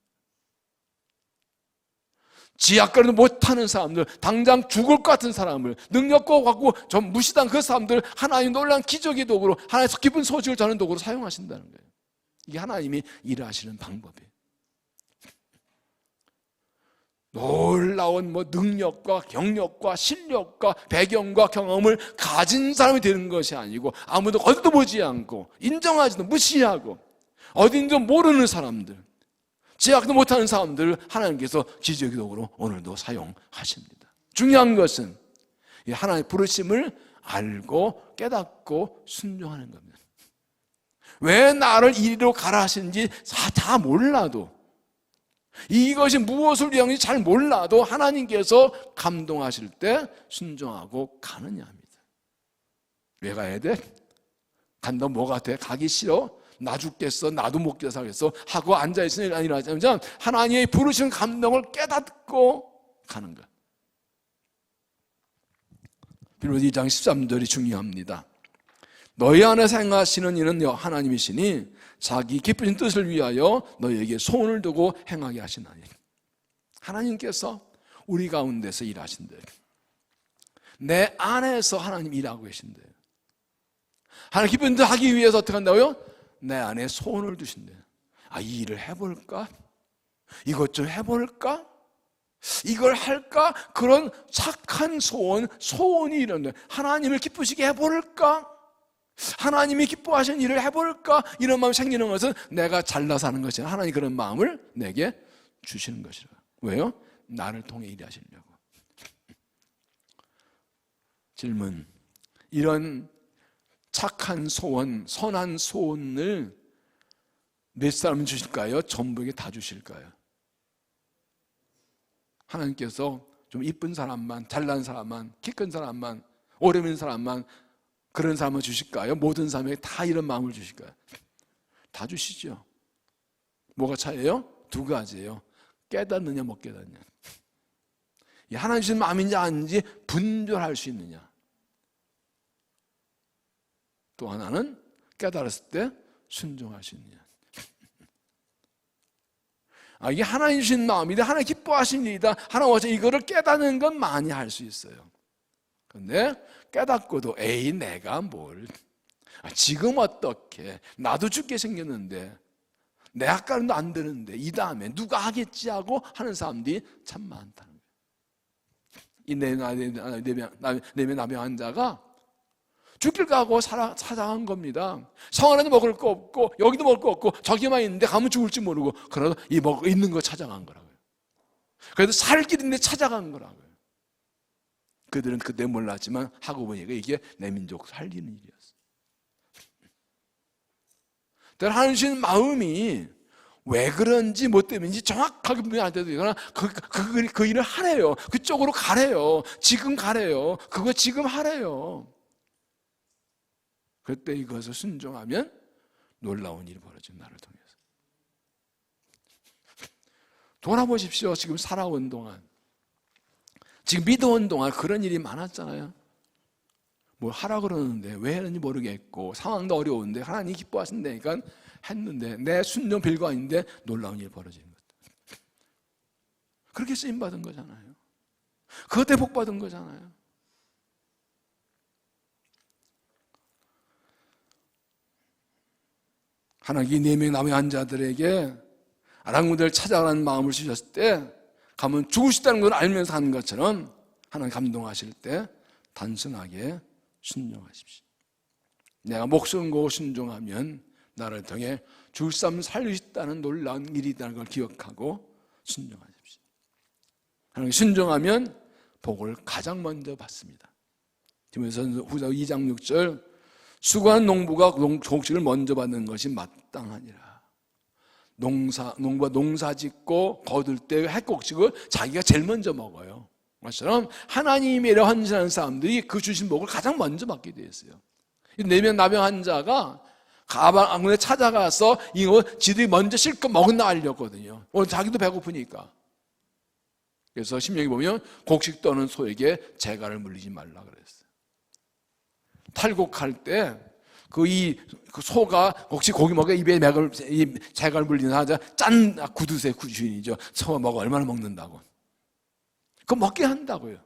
지약거리도 못하는 사람들, 당장 죽을 것 같은 사람을, 능력과 갖고 좀 무시당 그 사람들 하나님 놀라운 기적의 도구로, 하나님의 기쁜 소식을 전하는 도구로 사용하신다는 거예요. 이게 하나님이 일하시는 방법이에요. 놀라운 능력과 경력과 실력과 배경과 경험을 가진 사람이 되는 것이 아니고, 아무도 어디도 보지 않고 인정하지도 무시하고 어딘지 모르는 사람들, 제약도 못하는 사람들을 하나님께서 기적의 도구로 오늘도 사용하십니다. 중요한 것은 하나님의 부르심을 알고 깨닫고 순종하는 겁니다. 왜 나를 이리로 가라 하시는지 다 몰라도, 이것이 무엇을 위한지 잘 몰라도 하나님께서 감동하실 때 순종하고 가느냐입니다. 왜 가야 돼? 간다 뭐가 돼? 가기 싫어? 나 죽겠어? 나도 못 살겠어? 하고 앉아있으니 아니라 하나님의 부르신 감동을 깨닫고 가는 것. 빌립보서 2장 13절이 중요합니다. 너희 안에서 행하시는 이는 하나님이시니 자기 기쁘신 뜻을 위하여 너희에게 소원을 두고 행하게 하시나니. 하나님께서 우리 가운데서 일하신대요. 내 안에서 하나님 일하고 계신대요. 하나님 기쁜 뜻 하기 위해서 어떻게 한다고요? 내 안에 소원을 두신대요. 이 일을 해볼까? 이것 좀 해볼까? 이걸 할까? 그런 착한 소원이 이런데, 하나님을 기쁘시게 해볼까? 하나님이 기뻐하시는 일을 해볼까? 이런 마음이 생기는 것은 내가 잘나서 하는 것이 아니라 하나님이 그런 마음을 내게 주시는 것이라. 왜요? 나를 통해 일하시려고. 질문: 이런 착한 소원, 선한 소원을 몇 사람 주실까요? 전부에게 다 주실까요? 하나님께서 좀 이쁜 사람만, 잘난 사람만, 키 큰 사람만, 오래 있는 사람만, 그런 사람을 주실까요? 모든 사람에게 다 이런 마음을 주실까요? 다 주시죠. 뭐가 차이예요? 두 가지예요. 깨닫느냐 못 깨닫느냐, 이 하나님 주신 마음인지 아닌지 분별할 수 있느냐. 또 하나는 깨달았을 때 순종할 수 있느냐. 이게 하나님 주신 마음이다, 하나님 기뻐하신 일이다, 하나님 와서 이거를 깨닫는 건 많이 할 수 있어요. 그런데 깨닫고도 에이 내가 뭘, 지금 어떻게, 나도 죽게 생겼는데 내 아까는 안 되는데 이 다음에 누가 하겠지 하고 하는 사람들이 참 많다는 거예요. 이 네명 남의 환자가 죽길 각오하고 찾아간 겁니다. 성 안에도 먹을 거 없고 여기도 먹을 거 없고 저기만 있는데 가면 죽을지 모르고, 그러다 이 먹고 있는 거 찾아간 거라고요. 그래도 살 길인데 찾아간 거라고요. 그들은 그때 몰랐지만 하고 보니까 이게 내 민족 살리는 일이었어요. 하나님 주신 마음이 왜 그런지 뭐 때문인지 정확하게 분명히 안 돼도 되거나 그 일을 하래요. 그쪽으로 가래요. 지금 가래요. 그거 지금 하래요. 그때 이것을 순종하면 놀라운 일이 벌어져, 나를 통해서. 돌아보십시오. 지금 살아온 동안, 지금 믿어온 동안 그런 일이 많았잖아요. 뭘 하라 그러는데 왜 했는지 모르겠고 상황도 어려운데 하나님이 기뻐하신다니까 했는데 내 순종 별거 아닌데 놀라운 일이 벌어지는 것들. 그렇게 쓰임받은 거잖아요. 그것 때문에 복받은 거잖아요. 하나님이 4명 남의 환자들에게 아랑군대를 찾아가라는 마음을 주셨을 때, 가면 죽으시다는 걸 알면서 하는 것처럼 하나님 감동하실 때 단순하게 순종하십시오. 내가 목숨 걸고 순종하면 나를 통해 죽을 사람 살리시다는 놀라운 일이라는 걸 기억하고 순종하십시오. 하나님 순종하면 복을 가장 먼저 받습니다. 디모데전서 2장 6절, 수고한 농부가 곡식을 먼저 받는 것이 마땅하니라. 농부가 농사 짓고 거둘 때 핵곡식을 자기가 제일 먼저 먹어요. 것처럼 하나님의 일에 헌신하는 사람들이 그 주신 복을 가장 먼저 받게 되어 있어요. 4명 남의 환자가 가방에 찾아가서 이거 지들이 먼저 실컷 먹나 알렸거든요. 오늘 자기도 배고프니까. 그래서 신명기 보면 곡식 떠는 소에게 재갈을 물리지 말라 그랬어요. 탈곡할 때 그 소가 혹시 고기 먹어 입에 재갈 물리는 하자 짠 구두쇠 주인이죠. 소가 먹어 얼마나 먹는다고. 그거 먹게 한다고요.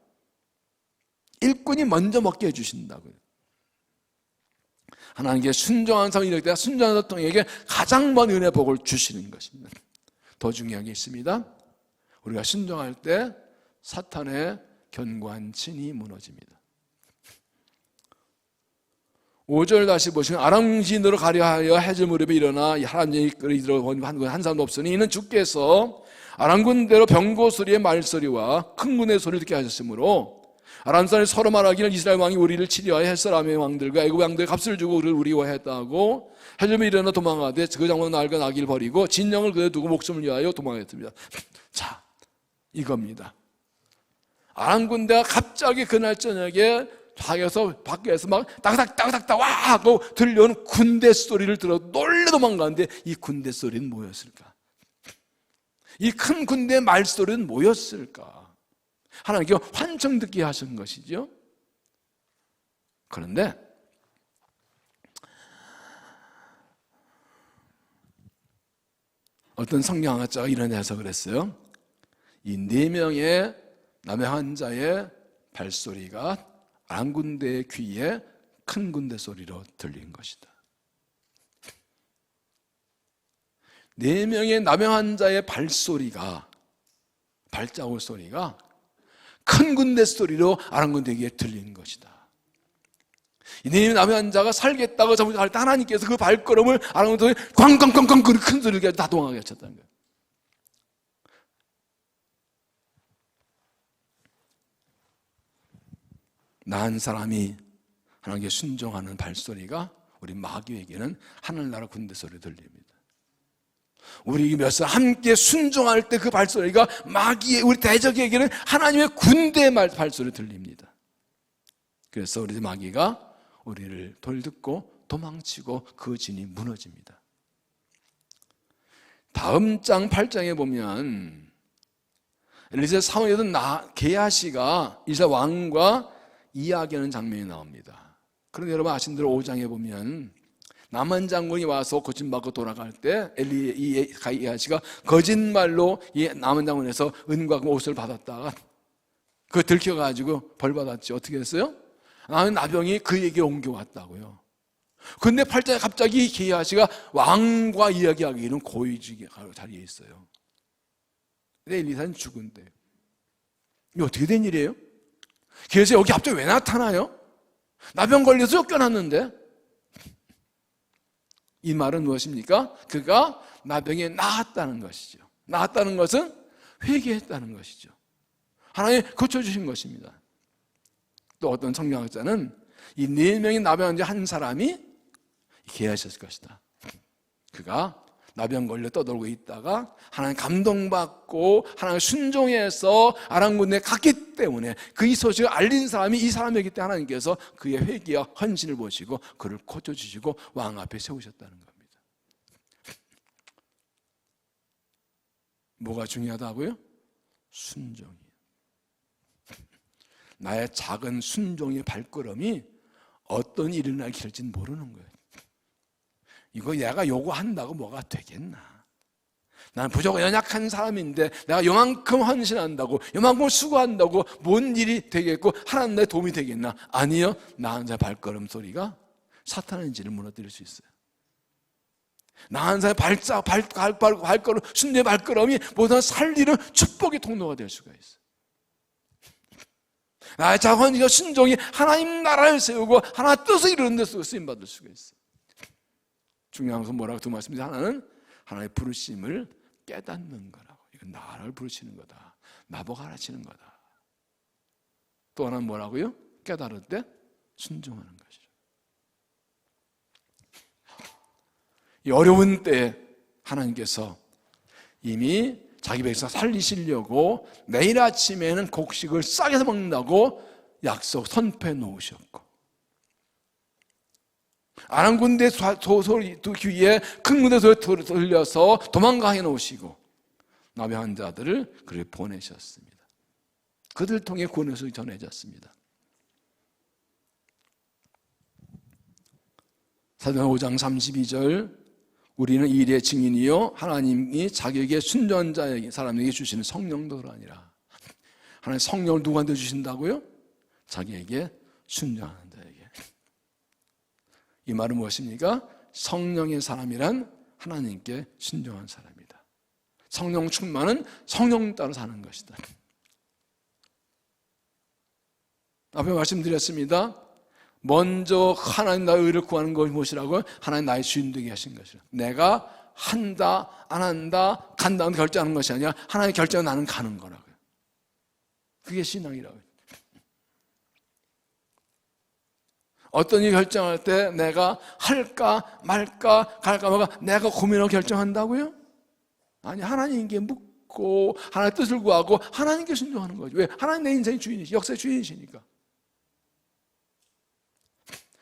일꾼이 먼저 먹게 해주신다고요. 하나님께 순종한 사람이 이렇게 순종한 사람에게 가장 먼 은혜 복을 주시는 것입니다. 더 중요한 게 있습니다. 우리가 순종할 때 사탄의 견고한 진이 무너집니다. 5절 다시 보시면 아람진으로 가려 하여 해질 무렵에 일어나 하람진이 이끌어 한 사람도 없으니 이는 주께서 아람 군대로 병거 소리의 말소리와 큰 군의 소리를 듣게 하셨으므로 아람 사람이 서로 말하기를 이스라엘 왕이 우리를 치리하여 햇사람의 왕들과 애굽 왕들의 값을 주고 우리를 우리워했다고 해질무렵에 일어나 도망하되 그 장막은 낡은 아기를 버리고 진영을 그대 두고 목숨을 위하여 도망했습니다. 자, 이겁니다. 아람 군대가 갑자기 그날 저녁에 밖에서 막 따닥따닥따닥 와 하고 들려오는 군대 소리를 들어 놀래 도망가는데 이 군대 소리는 뭐였을까? 이 큰 군대의 말소리는 뭐였을까? 하나님께 환청 듣게 하신 것이죠. 그런데 어떤 성경학자가 이런 해석을 했어요. 이 4명의 남의 환자의 발소리가 아람 군대의 귀에 큰 군대 소리로 들린 것이다. 4명의 남의 환자의 발소리가, 발자국 소리가 큰 군대 소리로 아람 군대에게 들린 것이다. 이 4명의 남의 환자가 살겠다고 할 때 하나님께서 그 발걸음을 아람 군대에 꽝꽝꽝꽝 큰 소리를 다 도망하게 하셨다는 거예요. 나한 사람이 하나님께 순종하는 발소리가 우리 마귀에게는 하늘나라 군대 소리 들립니다. 우리 몇 사람 함께 순종할 때 그 발소리가 마귀의 우리 대적에게는 하나님의 군대의 발소리 들립니다. 그래서 우리 마귀가 우리를 돌듣고 도망치고 그 진이 무너집니다. 다음 장 8장에 보면 엘리세 사원에도 게하시가 이스라엘 왕과 이야기하는 장면이 나옵니다. 그런데 여러분 아신 대로 5장에 보면 나만 장군이 와서 고침받고 돌아갈 때 게하시가 거짓말로 이 나만 장군에서 은과 옷을 받았다가 그거 들켜가지고 벌 받았지. 어떻게 했어요? 나병이 그에게 옮겨왔다고요. 근데 8장에 갑자기 게하시가 왕과 이야기하기는 고위직의 자리에 있어요. 근데 엘리사는 죽은데 이게 어떻게 된 일이에요? 그래서 여기 갑자기 왜 나타나요? 나병 걸려서 쫓겨났는데. 이 말은 무엇입니까? 그가 나병에 나았다는 것이죠. 나았다는 것은 회개했다는 것이죠. 하나님 고쳐주신 것입니다. 또 어떤 성경학자는 이 4명의 나병 환자 한 사람이 게하셨을 것이다. 그가 나병 걸려 떠돌고 있다가 하나님 감동받고 하나님 순종해서 아람 군대에 갔기 때문에 그 이 소식을 알린 사람이 이 사람이기 때문에 하나님께서 그의 회개와 헌신을 보시고 그를 고쳐주시고 왕 앞에 세우셨다는 겁니다. 뭐가 중요하다고요? 순종이에요. 나의 작은 순종의 발걸음이 어떤 일이 일어날지 모르는 거예요. 이거 내가 요구한다고 뭐가 되겠나? 나는 부족한 연약한 사람인데 내가 요만큼 헌신한다고 요만큼 수고한다고 뭔 일이 되겠고 하나님 내 도움이 되겠나? 아니요. 나 한 사람의 발걸음 소리가 사탄의 진을 무너뜨릴 수 있어요. 나 한 사람의 발걸음 순종의 발걸음이 모든 살리는 축복의 통로가 될 수가 있어요. 나의 작은 순종이 하나님 나라를 세우고 하나님 뜻을 이루는 데 쓰임받을 수가 있어요. 중요한 것은 뭐라고 두 말씀입니다. 하나는 하나님의 부르심을 깨닫는 거라고. 이건 나를 부르시는 거다. 나보고 가르치는 거다. 또 하나는 뭐라고요? 깨달을 때 순종하는 것이죠. 이 어려운 때에 하나님께서 이미 자기 백성 살리시려고 내일 아침에는 곡식을 싸게 해서 먹는다고 약속 선포해 놓으셨고 아람 군대 소리 귀에 큰 군대 소리 들려서 도망가 해놓으시고 나병 환자들을 그를 보내셨습니다. 그들을 통해 구원의 소식이 전해졌습니다. 사도행전 5장 32절 우리는 이 일의 증인이요 하나님이 자기에게 순전한 사람에게 주시는 성령도 아니라 하나님 성령을 누구한테 주신다고요? 자기에게 순종하는 자에게. 이 말은 무엇입니까? 성령의 사람이란 하나님께 순종한 사람이다. 성령 충만은 성령 따라 사는 것이다. 앞에 말씀드렸습니다. 먼저 하나님 나의 의를 구하는 것이 무엇이라고요? 하나님 나의 주인 되게 하신 것이라. 내가 한다 안 한다 간다 결정하는 것이 아니라 하나님의 결정은 나는 가는 거라고요. 그게 신앙이라고요. 어떤 일 결정할 때 내가 할까 말까 갈까 말까 내가 고민하고 결정한다고요? 아니, 하나님께 묻고 하나님의 뜻을 구하고 하나님께 순종하는 거죠. 왜? 하나님 내 인생의 주인이시, 역사의 주인이시니까.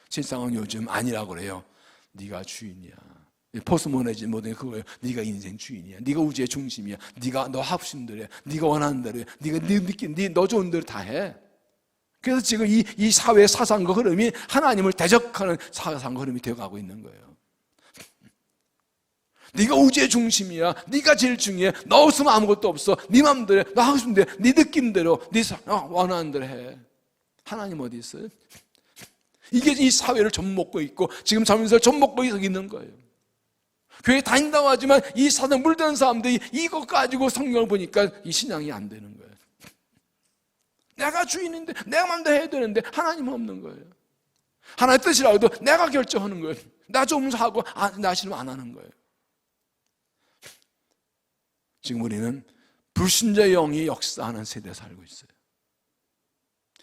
세상은 요즘 아니라고 그래요. 네가 주인이야. 포스모네지 뭐든 그거예요. 네가 인생 주인이야. 네가 우주의 중심이야. 네가 너 하고 대로 해. 네가 원하는 대로 해. 네가 너 좋은 대로 다 해. 그래서 지금 이 사회의 사상과 흐름이 하나님을 대적하는 사상과 흐름이 되어가고 있는 거예요. 네가 우주의 중심이야. 네가 제일 중요해. 너 없으면 아무것도 없어. 네 마음대로 해. 너 하고 싶은 대로, 네 느낌대로, 네 원하는 대로 해. 하나님 어디 있어요? 이게 이 사회를 좀먹고 있고 지금 젊은이들 좀먹고 있는 거예요. 교회 다닌다고 하지만 이 사상 물드는 사람들이 이것 가지고 성경을 보니까 이 신앙이 안 되는 거예요. 내가 주인인데 내가 마음대로 해야 되는데 하나님은 없는 거예요. 하나님의 뜻이라고 해도 내가 결정하는 거예요. 나 좀 하고 나 싫으면 안 하는 거예요. 지금 우리는 불신자의 영이 역사하는 세대에 살고 있어요.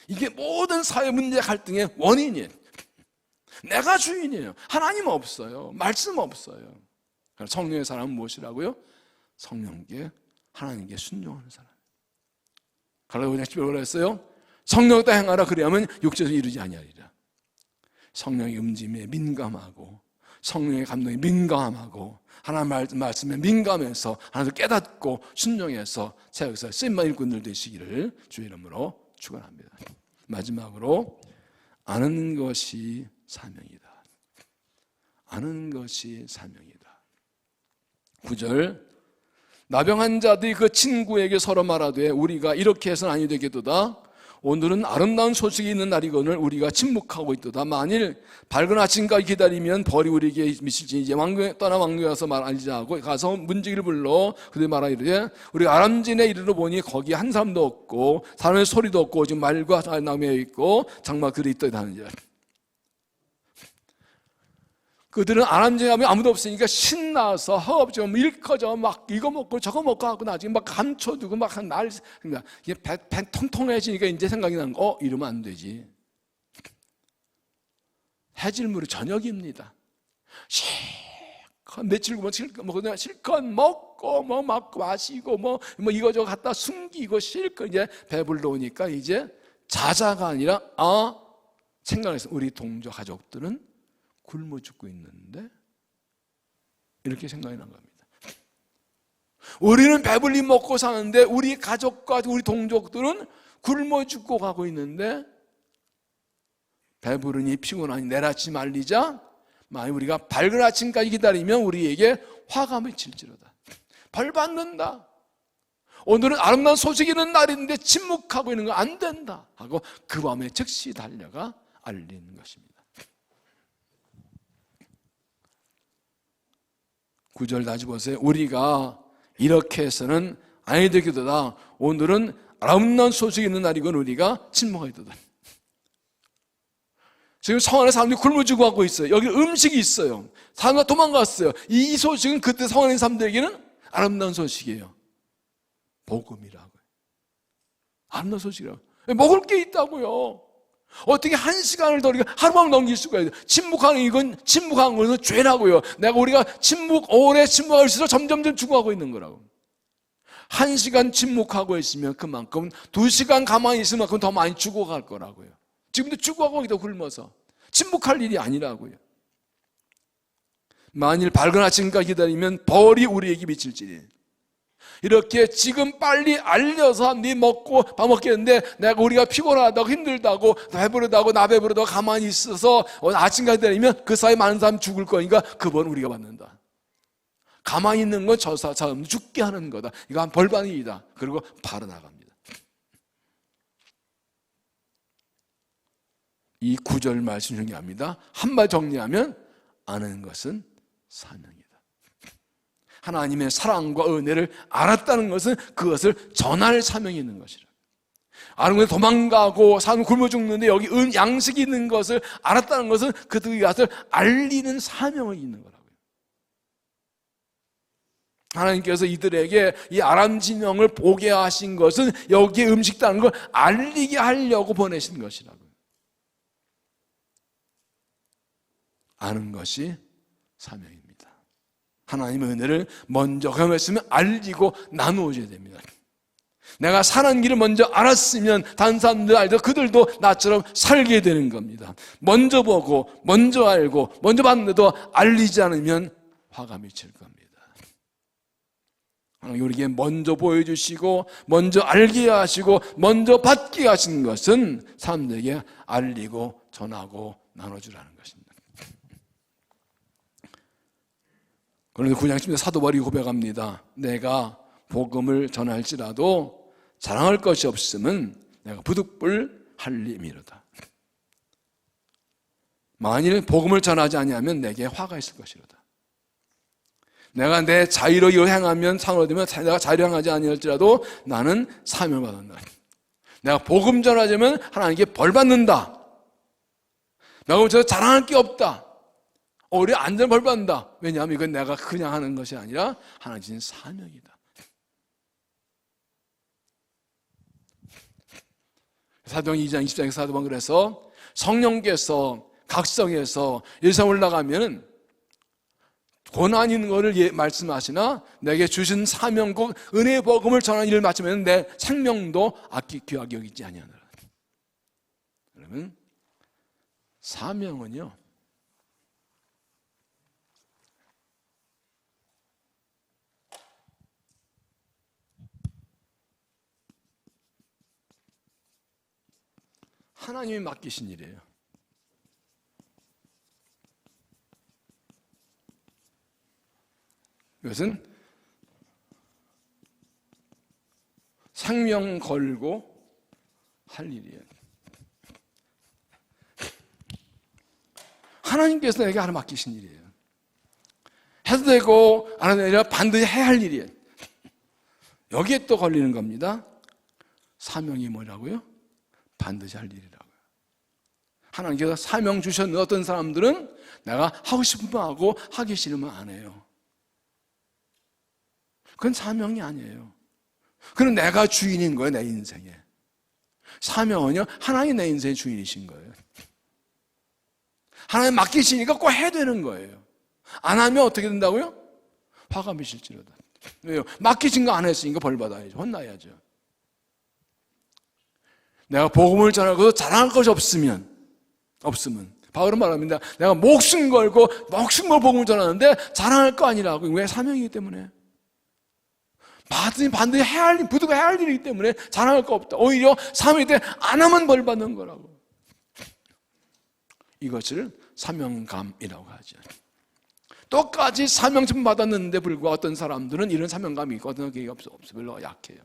이게 모든 사회 문제 갈등의 원인이에요. 내가 주인이에요. 하나님 없어요. 말씀 없어요. 성령의 사람은 무엇이라고요? 성령께 하나님께 순종하는 사람. 갈라디아서 10절 뭐라 했어요? 성령을 따라 행하라 그리하면 육체에서 이루지 아니하리라. 성령의 음짐에 민감하고 성령의 감동에 민감하고 하나님 말씀에 민감해서 하나님을 깨닫고 순종해서 세상에서 쓰임받은 일꾼들 되시기를 주의 이름으로 축원합니다. 마지막으로 아는 것이 사명이다. 아는 것이 사명이다. 9절 나병한 자들이 그 친구에게 서로 말하되 우리가 이렇게 해서는 아니 되겠도다. 오늘은 아름다운 소식이 있는 날이거늘 우리가 침묵하고 있도다. 만일 밝은 아침까지 기다리면 벌이 우리에게 미칠지 이제 떠나 왕궁에 가서 말하자 하고 가서 문지기를 불러 그들 말하 이르되 우리가 아람진에 이르러 보니 거기 한 사람도 없고 사람의 소리도 없고 지금 말과 나무에 있고 장막 들이 있더라 하느니라. 그들은 아람진에 가면 아무도 없으니까 신나서 허업져 일커져 막 이거 먹고 저거 먹고 하고 나중에 막 감춰두고 막 한 날 그러니까 배 통통해지니까 이제 생각이 나는 거 이러면 안 되지. 해질물이 저녁입니다. 실컷 며칠 구면 실컷 먹고 뭐 마시고 뭐 이거저거 갖다 숨기고 실컷 이제 배불러 오니까 이제 자자가 아니라 생각해서 우리 동조 가족들은 굶어 죽고 있는데 이렇게 생각이 난 겁니다. 우리는 배불리 먹고 사는데 우리 가족과 우리 동족들은 굶어 죽고 가고 있는데 배부르니 피곤하니 내일 아침 알리자. 만약 우리가 밝은 아침까지 기다리면 우리에게 화가 맺힐지로다. 벌 받는다. 오늘은 아름다운 소식이 있는 날인데 침묵하고 있는 거 안 된다 하고 그 밤에 즉시 달려가 알리는 것입니다. 9절 다시 보세요. 우리가 이렇게 해서는 아니 되기도다. 오늘은 아름다운 소식이 있는 날이건 우리가 침묵하기도다. 지금 성 안에 사람들이 굶어 죽고 하고 있어요. 여기 음식이 있어요. 사람들이 도망갔어요. 이 소식은 그때 성 안에 있는 사람들에게는 아름다운 소식이에요. 복음이라고요. 아름다운 소식이라고. 먹을 게 있다고요. 어떻게 한 시간을 더 우리가 하루만 넘길 수가 있어요. 침묵한 것은 죄라고요. 우리가 오래 침묵할수록 점점점 죽어가고 있는 거라고. 한 시간 침묵하고 있으면 그만큼 2시간 가만히 있을 만큼 더 많이 죽어갈 거라고요. 지금도 죽어가고 있다 굶어서. 침묵할 일이 아니라고요. 만일 밝은 아침까지 기다리면 벌이 우리에게 미칠지니. 이렇게 지금 빨리 알려서 네 먹고 밥 먹겠는데 우리가 피곤하다고 힘들다고 배부르다고 나 배부르다고 가만히 있어서 아침까지 기다리면 그 사이 많은 사람 죽을 거니까 그 벌은 우리가 받는다. 가만히 있는 건 저 사람 죽게 하는 거다. 이거 한 벌반이다. 그리고 바로 나갑니다. 이 9절 말씀 중요합니다. 한마디 정리하면 아는 것은 사명이다. 하나님의 사랑과 은혜를 알았다는 것은 그것을 전할 사명이 있는 것이라. 아는 것에 도망가고 사람 굶어 죽는데 여기 양식이 있는 것을 알았다는 것은 그것을 알리는 사명이 있는 거라고요. 하나님께서 이들에게 이 아람 진영을 보게 하신 것은 여기에 음식 있다는 걸 알리게 하려고 보내신 것이라고요. 아는 것이 사명입니다. 하나님의 은혜를 먼저 경험했으면 알리고 나누어줘야 됩니다. 내가 사는 길을 먼저 알았으면 다른 사람들 알고 그들도 나처럼 살게 되는 겁니다. 먼저 보고 먼저 알고 먼저 봤는데도 알리지 않으면 화가 미칠 겁니다. 하나님 우리에게 먼저 보여주시고 먼저 알게 하시고 먼저 받게 하신 것은 사람들에게 알리고 전하고 나눠주라는 것입니다. 그런데 9장 10절 사도 바울이 고백합니다. 내가 복음을 전할지라도 자랑할 것이 없음은 내가 부득불 할림이로다. 만일 복음을 전하지 아니하면 내게 화가 있을 것이로다. 내가 내 자유로 행하면 상관되면 내가 자유로 행하지 아니할지라도 나는 사명을 받는다. 내가 복음 전하자면 하나님께 벌 받는다. 내가 저 자랑할 게 없다. 우리 안전 벌 받는다. 왜냐하면 이건 내가 그냥 하는 것이 아니라 하나님 주신 사명이다. 사도행 2장 20장에 사도행 그래서 성령께서 각성해서 예루살렘 올라가면 고난 있는 것을 말씀하시나 내게 주신 사명국 은혜의 복음을 전하는 일을 마치면 내 생명도 귀하게 여기지 아니하노라. 여러분 사명은요 하나님이 맡기신 일이에요. 이것은 생명 걸고 할 일이에요. 하나님께서 내게 하나 맡기신 일이에요. 해도 되고 안 해도 되고 반드시 해야 할 일이에요. 여기에 또 걸리는 겁니다. 사명이 뭐라고요? 반드시 할 일이라고요. 하나님께서 사명 주셨는데 어떤 사람들은 내가 하고 싶으면 하고 하기 싫으면 안 해요. 그건 사명이 아니에요. 그건 내가 주인인 거예요, 내 인생에. 사명은요, 하나님이 내 인생의 주인이신 거예요. 하나님 맡기시니까 꼭 해야 되는 거예요. 안 하면 어떻게 된다고요? 화가 미실지로다. 왜요? 맡기신 거 안 했으니까 벌 받아야죠. 혼나야죠. 내가 복음을 전하고도 자랑할 것이 없으면 바울은 말합니다. 내가 목숨 걸고 복음을 전하는데 자랑할 거 아니라고. 왜? 사명이기 때문에. 반드시 해야 할 일, 부두가 해야 할 일이기 때문에 자랑할 거 없다. 오히려 사명이 때 안 하면 벌 받는 거라고. 이것을 사명감이라고 하죠. 똑같이 사명증 받았는데 불구하고 어떤 사람들은 이런 사명감이 있고 어떤 게 없어 별로 약해요.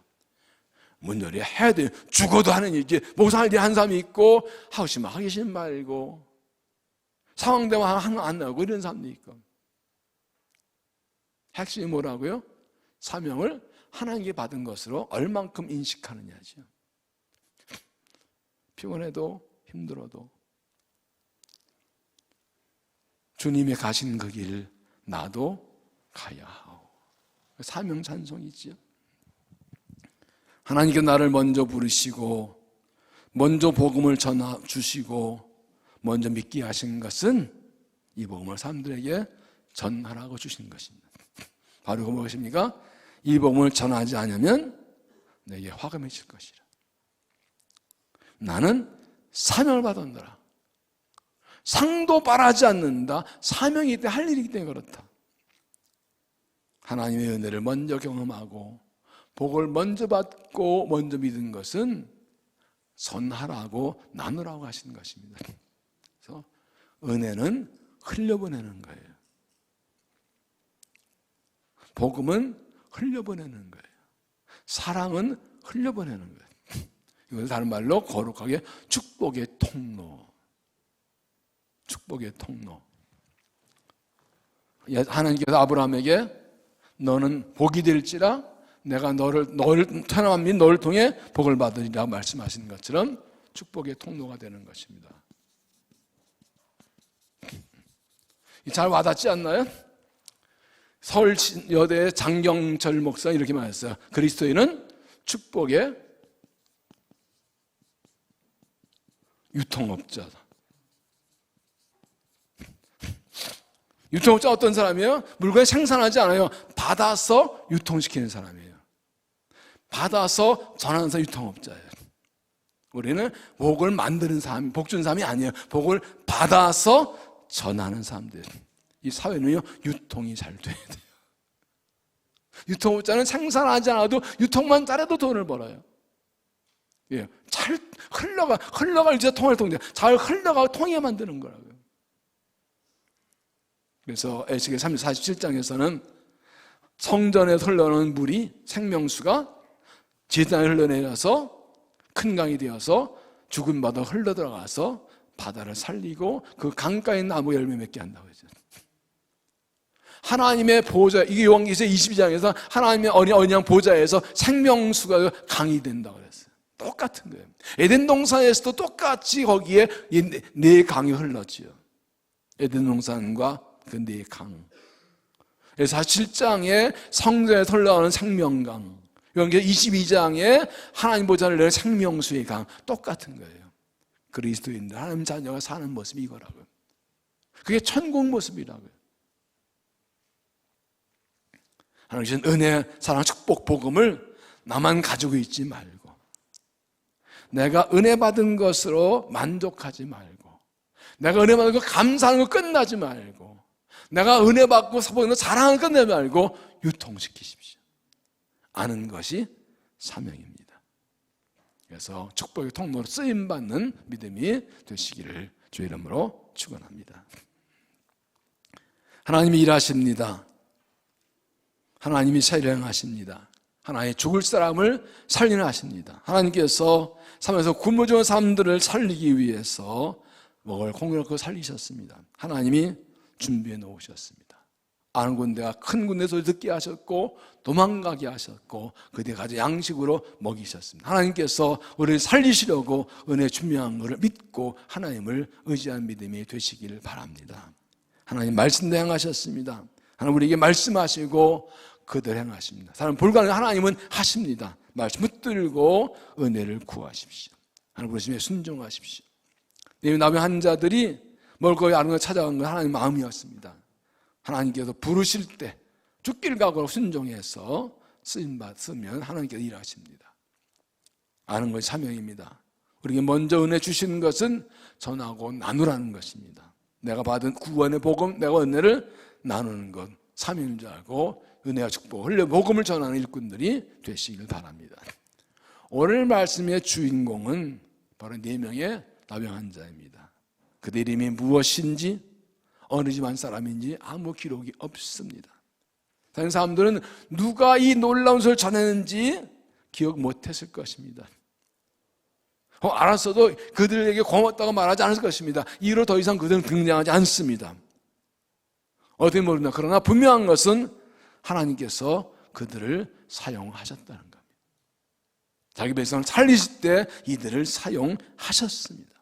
문열이 해야 돼요. 죽어도 하는 일이지. 목사할 일 한 사람이 있고 하고 싶으면 하기 싫으면 말고 상황 되면 안 나오고 이런 사람도 있고. 핵심이 뭐라고요? 사명을 하나님께 받은 것으로 얼만큼 인식하느냐죠. 피곤해도 힘들어도 주님이 가신 그 길 나도 가야 하오. 사명 찬송이지요. 하나님께 나를 먼저 부르시고 먼저 복음을 전하 주시고 먼저 믿게 하신 것은 이 복음을 사람들에게 전하라고 주신 것입니다. 바로 그 무엇입니까? 이 복음을 전하지 않으면 내게 화가 맺힐 것이라. 나는 사명을 받았노라. 상도 바라지 않는다. 사명이 때 할 일이기 때문에 그렇다. 하나님의 은혜를 먼저 경험하고 복을 먼저 받고 먼저 믿은 것은 선하라고 나누라고 하시는 것입니다. 그래서 은혜는 흘려보내는 거예요. 복음은 흘려보내는 거예요. 사랑은 흘려보내는 거예요. 이것을 다른 말로 거룩하게 축복의 통로. 축복의 통로. 하나님께서 아브라함에게 너는 복이 될지라 내가 너를 태어난 너를 통해 복을 받으리라 말씀하신 것처럼 축복의 통로가 되는 것입니다. 잘 와닿지 않나요? 서울여대 장경철 목사 이렇게 말했어요. 그리스도인은 축복의 유통업자다. 유통업자 어떤 사람이에요? 물건을 생산하지 않아요. 받아서 유통시키는 사람이에요. 받아서 전하는 사람 유통업자예요. 우리는 복을 만드는 사람, 복 주는 사람이 아니에요. 복을 받아서 전하는 사람들. 이 사회는요, 유통이 잘 돼야 돼요. 유통업자는 생산하지 않아도 유통만 잘해도 돈을 벌어요. 예, 잘 흘러갈 이제 통할 통제, 잘 흘러가고 통해 만드는 거라고요. 그래서 에스겔 47장에서는 성전에 흘러오는 물이 생명수가 제단에 흘러내려서 큰 강이 되어서 죽은 바다 흘러들어가서 바다를 살리고 그 강가에 나무 열매 맺게 한다고 했죠. 하나님의 보좌, 이게 요한계시록 22장에서 하나님의 언약 보좌에서 생명수가 강이 된다고 그랬어요. 똑같은 거예요. 에덴 동산에서도 똑같이 거기에 네 강이 흘렀지요. 에덴 동산과 그 네 강. 그래서 47장에 성전에 흘러가는 생명강, 요한계시록 22장에 하나님 보좌를 내는 생명수의 강, 똑같은 거예요. 그리스도인들, 하나님 자녀가 사는 모습이 이거라고요. 그게 천국 모습이라고요. 하나님 은혜, 사랑, 축복, 복음을 나만 가지고 있지 말고, 내가 은혜 받은 것으로 만족하지 말고, 내가 은혜 받은 거 감사하는 거 끝나지 말고, 내가 은혜 받고 사보는 거 자랑을 끝내지 말고 유통시키십시오. 아는 것이 사명입니다. 그래서 축복의 통로로 쓰임받는 믿음이 되시기를 주의 이름으로 축원합니다. 하나님이 일하십니다. 하나님이 사령하십니다. 하나님 죽을 사람을 살리는 하십니다. 하나님께서 삶에서 굶어 죽은 사람들을 살리기 위해서 먹을 공을 살리셨습니다. 하나님이 준비해 놓으셨습니다. 아는 군대가 큰 군대 소리 듣게 하셨고 도망가게 하셨고 그때 가져 양식으로 먹이셨습니다. 하나님께서 우리를 살리시려고 은혜 준비한 것을 믿고 하나님을 의지한 믿음이 되시기를 바랍니다. 하나님 말씀도 행하셨습니다. 하나님 우리에게 말씀하시고 그대로 행하십니다. 사람 불가능한 하나님은 하십니다. 말씀 붙들고 은혜를 구하십시오. 하나님 부르심에 순종하십시오. 남의 자들이 먹을 아는 걸 찾아간 건 하나님 마음이었습니다. 하나님께서 부르실 때 죽길 각오로 순종해서 쓰임받으면 하나님께서 일하십니다. 아는 것이 사명입니다. 우리에게 먼저 은혜 주시는 것은 전하고 나누라는 것입니다. 내가 받은 구원의 복음, 내가 은혜를 나누는 것 사명인 줄 알고 은혜와 축복, 흘려 복음을 전하는 일꾼들이 되시길 바랍니다. 오늘 말씀의 주인공은 바로 4명의 나병 환자입니다. 그들 이름이 무엇인지 어느 집안 사람인지 아무 기록이 없습니다. 다른 사람들은 누가 이 놀라운 소리를 전했는지 기억 못했을 것입니다. 알았어도 그들에게 고맙다고 말하지 않을 것입니다. 이후로 더 이상 그들은 등장하지 않습니다. 어떻게 모르나 그러나 분명한 것은 하나님께서 그들을 사용하셨다는 겁니다. 자기 백성을 살리실 때 이들을 사용하셨습니다.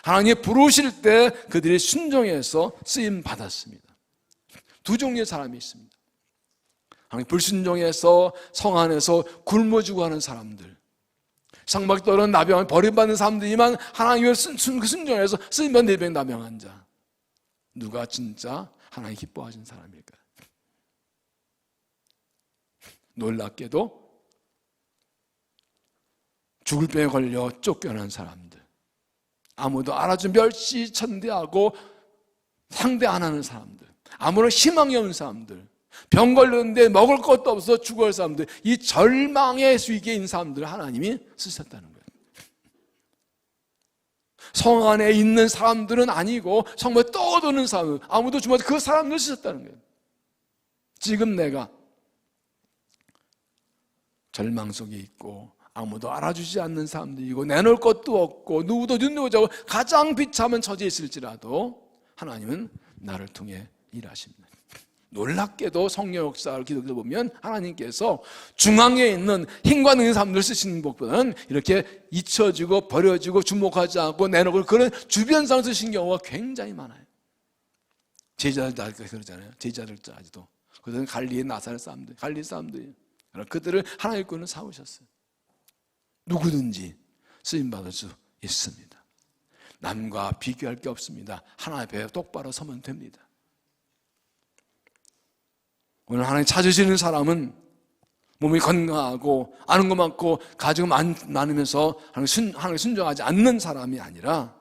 하나님이 부르실 때 그들이 순종해서 쓰임 받았습니다. 2종류의 사람이 있습니다. 하나님 불순종해서 성 안에서 굶어 죽어가는 사람들, 상밖에 떠오르는 나병을 버림받는 사람들이지만 하나님의 순종해서 쓰임받는 4병 나병 환자. 누가 진짜 하나님 기뻐하신 사람일까요? 놀랍게도 죽을 병에 걸려 쫓겨난 사람들, 아무도 알아준 멸시천대하고 상대 안 하는 사람들, 아무런 희망이 없는 사람들, 병 걸렸는데 먹을 것도 없어 죽을 사람들, 이 절망의 위기에 있는 사람들을 하나님이 쓰셨다는 거예요. 성 안에 있는 사람들은 아니고 성에 떠도는 사람들, 아무도 주면 그 사람들을 쓰셨다는 거예요. 지금 내가 절망 속에 있고 아무도 알아주지 않는 사람들이고 내놓을 것도 없고 누구도 눈누고 자고 가장 비참한 처지에 있을지라도 하나님은 나를 통해 일하십니다. 놀랍게도 성령 역사를 기독교 보면 하나님께서 중앙에 있는 힘과 능력의 사람들을 쓰시는 것보다는 이렇게 잊혀지고 버려지고 주목하지 않고 내놓고 그런 주변 사람 쓰신 경우가 굉장히 많아요. 제자들도 아직까지 그러잖아요. 제자들까지도. 그들은 갈리의 나사렛 사람들, 갈리 사람들이에요. 그들을 하나님의 꾼을 사오셨어요. 누구든지 쓰임받을 수 있습니다. 남과 비교할 게 없습니다. 하나님 앞에 똑바로 서면 됩니다. 오늘 하나님 찾으시는 사람은 몸이 건강하고 아는 것 많고 가지고 많으면서 하나님 순종하지 않는 사람이 아니라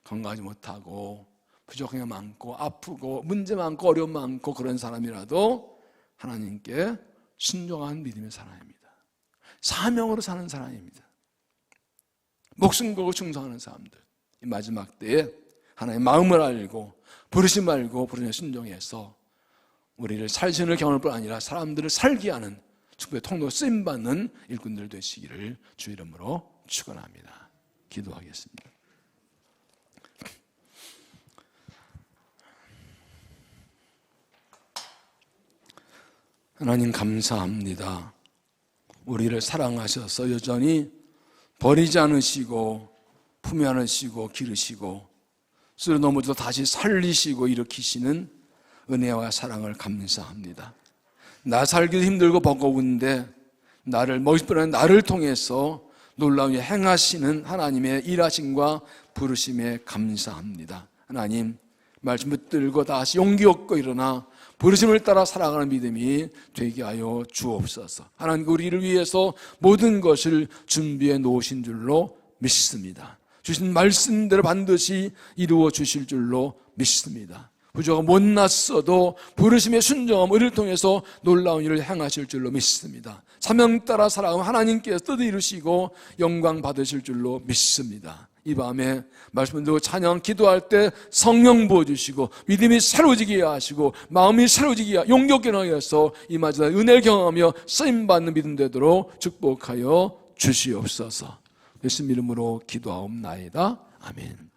건강하지 못하고 부족한 게 많고 아프고 문제 많고 어려움 많고 그런 사람이라도 하나님께 순종한 믿음의 사람입니다. 사명으로 사는 사람입니다. 목숨 걸고 충성하는 사람들. 이 마지막 때에 하나님의 마음을 알고 부르심 알고 부르심에 순종해서 우리를 살신을 경험할 뿐 아니라 사람들을 살게 하는 축복의 통로 쓰임받는 일꾼들 되시기를 주 이름으로 축원합니다. 기도하겠습니다. 하나님 감사합니다. 우리를 사랑하셔서 여전히 버리지 않으시고 품에 안으시고 기르시고 쓰러 넘어져도 다시 살리시고 일으키시는 은혜와 사랑을 감사합니다. 나 살기도 힘들고 버거운데 나를 멋있는 나를 통해서 놀라운 일 행하시는 하나님의 일하심과 부르심에 감사합니다. 하나님 말씀 붙들고 다시 용기 얻고 일어나 부르심을 따라 살아가는 믿음이 되게 하여 주옵소서. 하나님 우리를 위해서 모든 것을 준비해 놓으신 줄로 믿습니다. 주신 말씀대로 반드시 이루어 주실 줄로 믿습니다. 부족하고 못났어도 부르심의 순종함, 우리를 통해서 놀라운 일을 행하실 줄로 믿습니다. 사명 따라 살아가면 하나님께서 뜻을 이루시고 영광 받으실 줄로 믿습니다. 이 밤에 말씀 듣고 찬양 기도할 때 성령 부어주시고 믿음이 새로워지게 하시고 마음이 새로워지게 하여 용기 있게 하여서 임하자 은혜를 경험하며 쓰임받는 믿음 되도록 축복하여 주시옵소서. 예수님 이름으로 기도하옵나이다. 아멘.